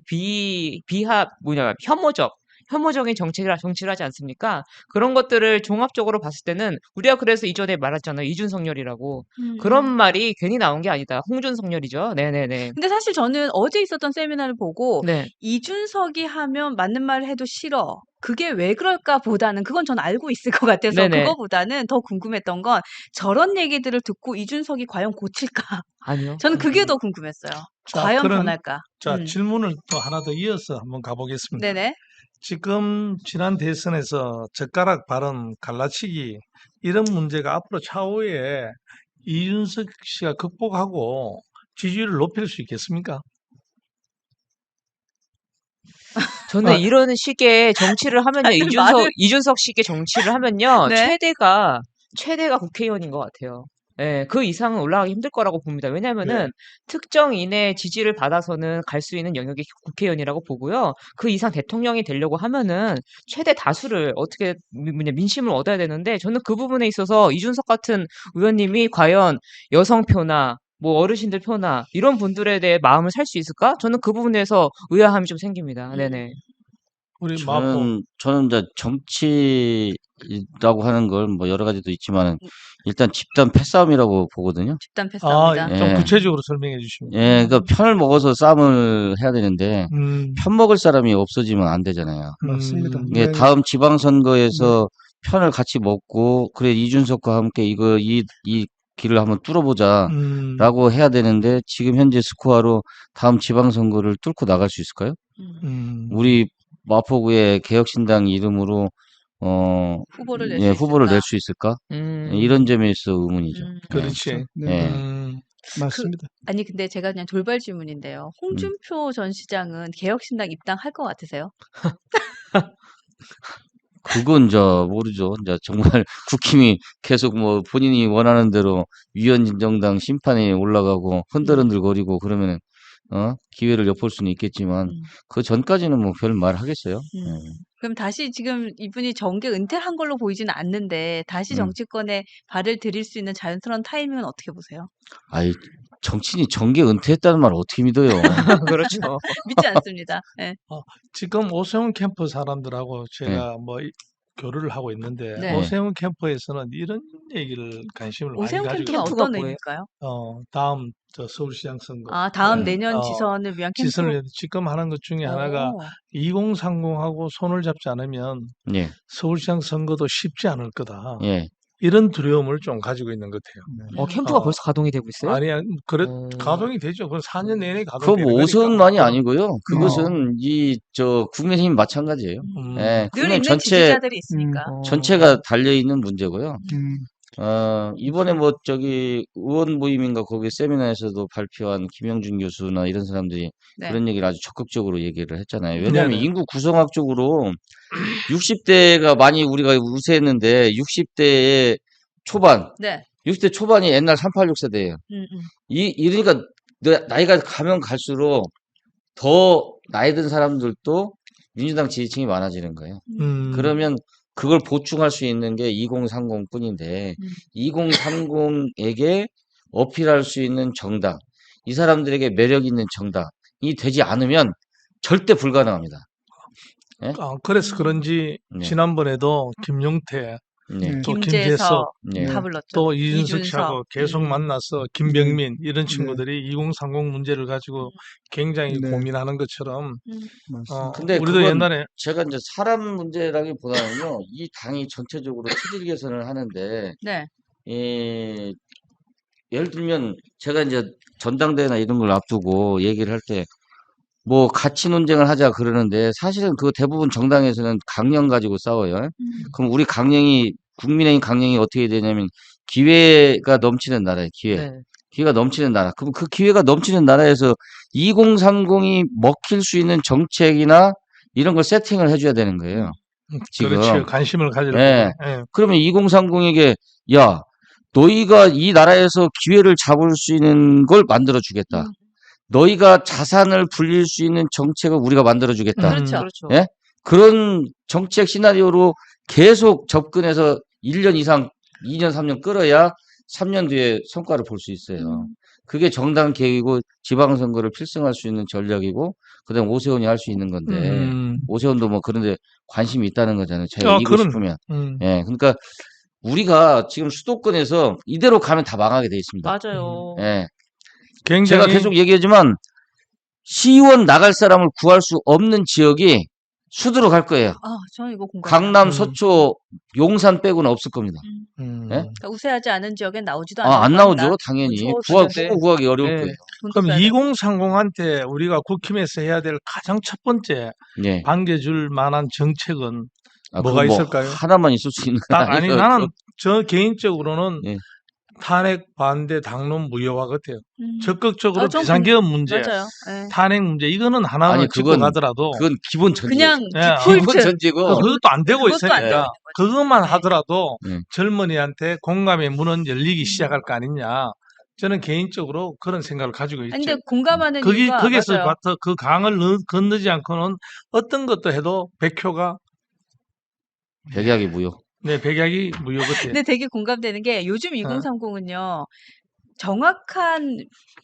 혐오적인 정치를 하지 않습니까? 그런 것들을 종합적으로 봤을 때는 우리가 그래서 이전에 말했잖아요. 이준석열이라고. 그런 말이 괜히 나온 게 아니다. 홍준석열이죠. 네네네. 근데 사실 저는 어제 있었던 세미나를 보고 네. 이준석이 하면 맞는 말을 해도 싫어. 그게 왜 그럴까 보다는 그건 전 알고 있을 것 같아서 네네. 그거보다는 더 궁금했던 건 저런 얘기들을 듣고 이준석이 과연 고칠까? 아니요. 저는 그게 더 궁금했어요. 자, 과연 그런 변할까? 질문을 또 하나 더 이어서 한번 가보겠습니다. 네네. 지금 지난 대선에서 젓가락 발언, 갈라치기 이런 문제가 앞으로 차후에 이준석 씨가 극복하고 지지율을 높일 수 있겠습니까? 저는 아, 이런 식의 정치를 하면요. 다들 말을 이준석 식의 정치를 하면요. 네. 최대가 국회의원인 것 같아요. 예, 그 이상은 올라가기 힘들 거라고 봅니다. 네. 왜냐면은 특정인의 지지를 받아서는 갈 수 있는 영역이 국회의원이라고 보고요. 그 이상 대통령이 되려고 하면은 최대 다수를 어떻게 민심을 얻어야 되는데 저는 그 부분에 있어서 이준석 같은 의원님이 과연 여성표나 뭐 어르신들 표나 이런 분들에 대해 마음을 살 수 있을까? 저는 그 부분에서 의아함이 좀 생깁니다. 네네. 우리 마포 저는 이제 정치라고 하는 걸 뭐 여러 가지도 있지만은 일단 집단 패싸움이라고 보거든요. 집단 패싸움이다. 좀 예. 구체적으로 설명해 주시면. 예, 그러니까 편을 먹어서 싸움을 해야 되는데 음, 편 먹을 사람이 없어지면 안 되잖아요. 맞습니다. 이게 네. 다음 지방선거에서 편을 같이 먹고 그래 이준석과 함께 이 길을 한번 음, 뚫어보자라고 해야 되는데 지금 현재 스코어로 다음 지방선거를 뚫고 나갈 수 있을까요? 우리 마포구의 개혁신당 이름으로 후보를 낼 예, 수 후보를 있을까? 낼 수 있을까? 음. 이런 점에서 의문이죠. 음. 예. 그렇지. 네. 예. 맞습니다. 아니 근데 제가 그냥 돌발 질문인데요. 홍준표 전 시장은 개혁신당 입당할 것 같으세요? 그건 모르죠. 정말 국힘이 계속 뭐 본인이 원하는 대로 위헌진정당 심판이 올라가고 흔들흔들거리고 그러면은 기회를 엿볼 수는 있겠지만 그 전까지는 뭐 별 말 하겠어요. 예. 그럼 다시 지금 이분이 정계 은퇴를 한 걸로 보이지는 않는데 다시 음. 정치권에 발을 들일 수 있는 자연스러운 타이밍은 어떻게 보세요? 아이 정치인이 정계 은퇴했다는 말 어떻게 믿어요? 그렇죠. 믿지 않습니다. 예. 지금 오세훈 캠프 사람들하고 예. 제가 뭐 교류를 하고 있는데 네. 오세훈 캠프에서는 이런 얘기를 관심을 많이 오세훈 가지고 캠프가 캠프가 어떤 뭐예요? 의미일까요? 다음 서울시장 선거 아, 다음 네. 내년 지선을 위한 캠프. 지선을 위해서 지금 하는 것 중에 하나가 2030하고 손을 잡지 않으면 예. 서울시장 선거도 쉽지 않을 거다. 예. 이런 두려움을 좀 가지고 있는 것 같아요. 캠프가 어, 벌써 가동이 되고 있어요? 아니야, 그래 어. 가동이 되죠. 그건 4년 내내 그거 가동되는 뭐 거니까. 오세훈만이 아니고요. 그것은 국민의힘 마찬가지예요. 예, 늘 국민의힘 있는 지지자들이 있으니까. 전체가 달려 있는 문제고요. 음. 이번에 뭐 의원 모임인가 거기 세미나에서도 발표한 김영준 교수나 이런 사람들이 네. 그런 얘기를 아주 적극적으로 얘기를 했잖아요. 왜냐하면 네네. 인구 구성학적으로 60대가 많이 우리가 우세했는데 60대의 초반, 네. 60대 초반이 옛날 386 세대예요. 이러니까 나이가 가면 갈수록 더 나이 든 사람들도 민주당 지지층이 많아지는 거예요. 그러면 그걸 보충할 수 있는 게 2030뿐인데 2030에게 어필할 수 있는 정당, 이 사람들에게 매력 있는 정당이 되지 않으면 절대 불가능합니다. 예? 그래서 그런지 네. 지난번에도 김용태 네. 또 김재석 김재석 네. 다 불렀죠. 또 이준석 씨하고 계속 음. 만나서 김병민 이런 네. 친구들이 2030 문제를 가지고 굉장히 네. 고민하는 것처럼 맞습니다. 근데 우리도 그건 옛날에 제가 이제 사람 문제라기보다는요, 이 당이 전체적으로 체질 개선을 하는데, 네. 예를 들면 제가 이제 전당대회나 이런 걸 앞두고 얘기를 할 때, 뭐 가치 논쟁을 하자 그러는데 사실은 그 대부분 정당에서는 강령 가지고 싸워요. 그럼 우리 강령이 국민의힘 강령이 어떻게 되냐면 기회가 넘치는 나라예요. 네. 기회가 넘치는 나라. 그럼 그 기회가 넘치는 나라에서 2030이 먹힐 수 있는 정책이나 이런 걸 세팅을 해줘야 되는 거예요. 지금. 그렇지 관심을 가지고 예. 그러면 2030에게 야, 너희가 이 나라에서 기회를 잡을 수 있는 걸 만들어 주겠다. 너희가 자산을 불릴 수 있는 정책을 우리가 만들어 주겠다. 그렇죠. 그렇죠. 예? 그런 정책 시나리오로 계속 접근해서 1년 이상, 2년, 3년 끌어야 3년 뒤에 성과를 볼 수 있어요. 그게 정당 계획이고 지방선거를 필승할 수 있는 전략이고 그다음 오세훈이 할 수 있는 건데 오세훈도 뭐 그런데 관심이 있다는 거잖아요. 자기가 이기고 싶으면. 예, 그러니까 우리가 지금 수도권에서 이대로 가면 다 망하게 돼 있습니다. 맞아요. 예. 굉장히 제가 계속 얘기하지만 시의원 나갈 사람을 구할 수 없는 지역이 수두로 갈 거예요. 저는 이거 공감. 강남, 서초, 용산 빼고는 없을 겁니다. 예? 그러니까 우세하지 않은 지역엔 나오지도 않을 안 겁니다. 나오죠, 당연히. 그렇죠. 구하기 어려울 네. 거예요. 돈도 그럼 써야 되고. 2030한테 우리가 국힘에서 해야 될 가장 첫 번째 예. 반겨줄 만한 정책은 아, 뭐가 그거 뭐 있을까요? 하나만 있을 수 있는 건 아니 아니고요. 나는 저 개인적으로는 예. 탄핵 반대 당론 무효화 같아요. 적극적으로 전 비상기업 문제, 맞아요. 예. 탄핵 문제 이거는 하나만 아니, 짚고 그건 가더라도 그건 기본 전제. 그냥 예. 기본 디폴트. 전제고. 그것도 안 되고 그것도 안 되고 있으니까 있는 거죠. 그것만 네. 하더라도 네. 젊은이한테 공감의 문은 열리기 시작할 거 아니냐. 저는 개인적으로 그런 생각을 가지고 있죠. 아니, 근데 공감하는 이유가 거기서 맞아요. 그 강을 건너지 않고는 어떤 것도 해도 백효가 백약이 무효. 네, 백약이 무효 같아요. 근데 되게 공감되는 게 요즘 2030은요. 정확한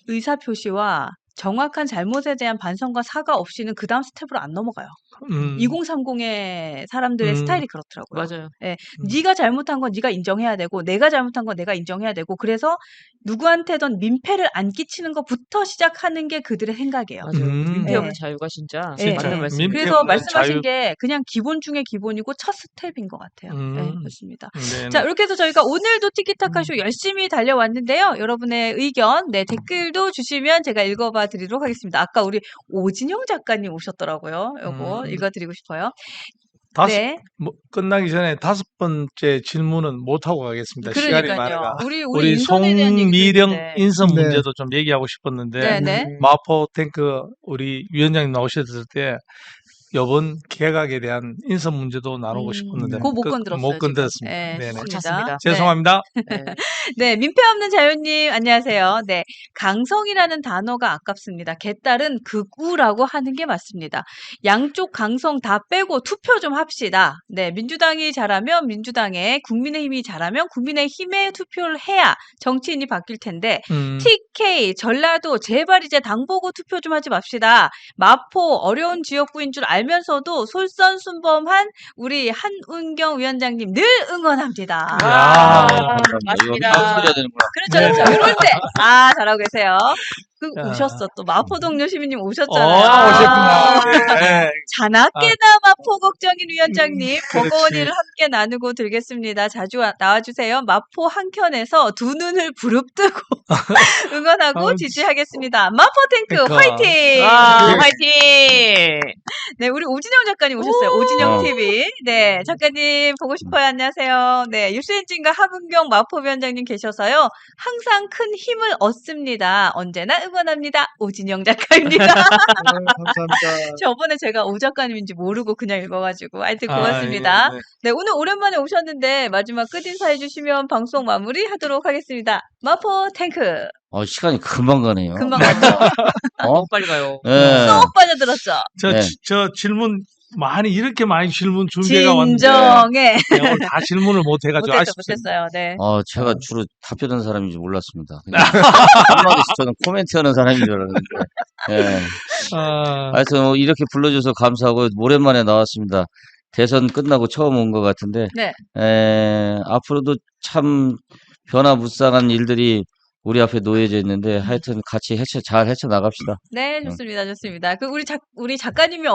의사표시와 정확한 잘못에 대한 반성과 사과 없이는 그다음 스텝으로 안 넘어가요. 2030의 사람들의 스타일이 그렇더라고요. 맞아요. 예, 네가 잘못한 건 네가 인정해야 되고 내가 잘못한 건 내가 인정해야 되고 그래서 누구한테든 민폐를 안 끼치는 것부터 시작하는 게 그들의 생각이에요. 맞아요. 민폐 없는 예. 자유가 진짜 예, 맞는 예. 말씀이에요. 민폐 그래서 없는 말씀하신 자유. 게 그냥 기본 중에 기본이고 첫 스텝인 것 같아요. 네, 그렇습니다. 네, 자, 이렇게 해서 저희가 오늘도 티키타카쇼 열심히 달려왔는데요. 여러분의 의견, 댓글도 주시면 제가 읽어봐 드리도록 하겠습니다. 아까 우리 오진영 작가님 오셨더라고요. 요거 읽어드리고 싶어요. 네. 끝나기 전에 5번째 질문은 못 하고 가겠습니다. 시간이 그러니까요. 많아가. 우리 우리 인선에 대한 얘기도 송미령 있는데. 인선 네. 문제도 좀 얘기하고 싶었는데 네네. 마포 탱크 우리 위원장님 나오셨을 때 이번 개각에 대한 인선 문제도 나누고 싶었는데 그거 못 건드렸어요. 못 지금. 건드렸습니다. 네, 네네. 좋습니다. 찼습니다. 죄송합니다. 네. 네, 민폐 없는 자유님, 안녕하세요. 네, 강성이라는 단어가 아깝습니다. 개딸은 극우라고 하는 게 맞습니다. 양쪽 강성 다 빼고 투표 좀 합시다. 네, 민주당이 잘하면 민주당에, 국민의힘이 잘하면 국민의힘에 투표를 해야 정치인이 바뀔 텐데, TK, 전라도, 제발 이제 당 보고 투표 좀 하지 맙시다. 마포, 어려운 지역구인 줄 알면서도 솔선순범한 우리 한운경 위원장님 늘 응원합니다. 야. 맞습니다. 이런 소리 해야 되는구나. 그렇죠, 그렇죠. 이럴 때, 잘하고 계세요. 야. 오셨어. 또 마포 동료 시민님 오셨잖아요. 오셨구나. 네. 자나깨나 마포 걱정인 위원장님, 그렇지. 버거원이를 함께 나누고 들겠습니다. 자주 나와주세요. 마포 한켠에서 두 눈을 부릅뜨고 응원하고 지지하겠습니다. 마포 탱크 그러니까. 화이팅! 화이팅! 네, 우리 오진영 작가님 오셨어요. 오진영 TV. 네, 작가님 보고 싶어요. 안녕하세요. 네, 유수엔진과 하문경 마포 위원장님 계셔서요. 항상 큰 힘을 얻습니다. 언제나 응원합니다. 오진영 작가입니다. 감사합니다. 저번에 제가 오 작가님인지 모르고 그냥 읽어가지고 하여튼 고맙습니다. 네. 네, 오늘 오랜만에 오셨는데 마지막 끝인사 해주시면 방송 마무리 하도록 하겠습니다. 마포 탱크. 시간이 금방 가네요. 금방 갔죠? 어? 너무 빨리 가요. 예. 쏙 빠져들었죠? 네. 저 질문 많이 이렇게 많이 질문 준비가 왔는데 진정해. 네, 오늘 다 질문을 못 해가지고 아쉽습니다. 못했어요. 네. 제가 주로 답변하는 사람인지 몰랐습니다. 그냥 한마디씩 저는 코멘트하는 사람인 줄 알았는데. 예. 아, 하여튼 이렇게 불러줘서 감사하고 오랜만에 나왔습니다. 대선 끝나고 처음 온 것 같은데 네. 앞으로도 참 변화무쌍한 일들이 우리 앞에 놓여져 있는데 하여튼 같이 잘 헤쳐나갑시다. 네, 좋습니다. 좋습니다. 우리 작가님이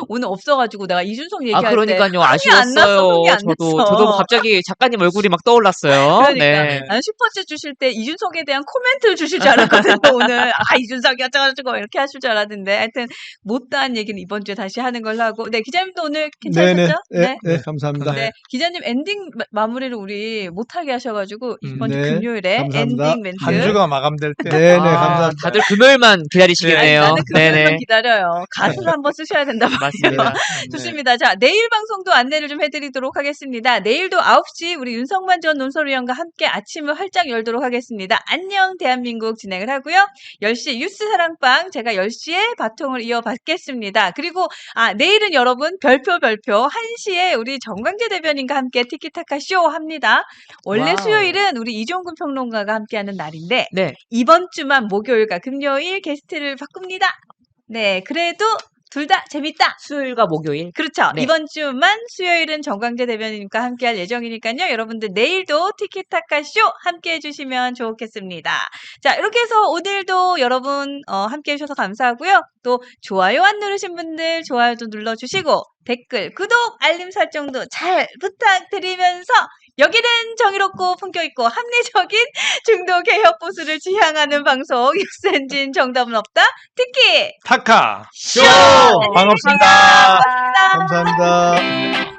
오늘 없어가지고 내가 이준석 아, 얘기할 때 그러니까요. 흥이 안 났어. 아쉬웠어요. 흥이 안 저도 났어. 갑자기 작가님 얼굴이 막 떠올랐어요. 그러니까 네. 나는 슈퍼챗 주실 때 이준석에 대한 코멘트를 주실 줄 알았거든요. 오늘 이준석이 어쩌고저쩌고 이렇게 하실 줄 알았는데 하여튼 못다한 얘기는 이번 주에 다시 하는 걸로 하고 네 기자님도 오늘 괜찮으셨죠? 네, 감사합니다. 네, 기자님 엔딩 마무리를 우리 못하게 하셔가지고 이번 주 네, 금요일에 감사합니다. 엔딩 멘트. 한 주가 마감될 때 네, 아, 감사합니다. 다들 금요일만 아니, 기다리시겠네요. 나는 그것만 네네. 기다려요. 가수를 한번 쓰셔야 된다 말이에요. 맞습니다. 좋습니다. 자, 내일 방송도 안내를 좀 해드리도록 하겠습니다. 내일도 9시 우리 윤석만 전 논설위원과 함께 아침을 활짝 열도록 하겠습니다. 안녕 대한민국 진행을 하고요. 10시 뉴스 사랑방 제가 10시에 바통을 이어받겠습니다. 그리고 내일은 여러분 별표 1시에 우리 정광재 대변인과 함께 티키타카 쇼 합니다. 원래 와우. 수요일은 우리 이종근 평론가가 함께하는 날인데 네. 이번 주만 목요일과 금요일 게스트를 바꿉니다. 네, 그래도 둘 다 재밌다. 수요일과 목요일. 그렇죠. 네. 이번 주만 수요일은 정광재 대변인과 함께할 예정이니까요. 여러분들 내일도 티키타카 쇼 함께 해주시면 좋겠습니다. 자, 이렇게 해서 오늘도 여러분 함께 해주셔서 감사하고요. 또 좋아요 안 누르신 분들 좋아요도 눌러주시고 댓글, 구독, 알림 설정도 잘 부탁드리면서 여기는 정의롭고 품격있고 합리적인 중도 개혁 보수를 지향하는 방송 뉴스엔진 정답은 없다. 특히 타카 쇼! 반갑습니다. 감사합니다.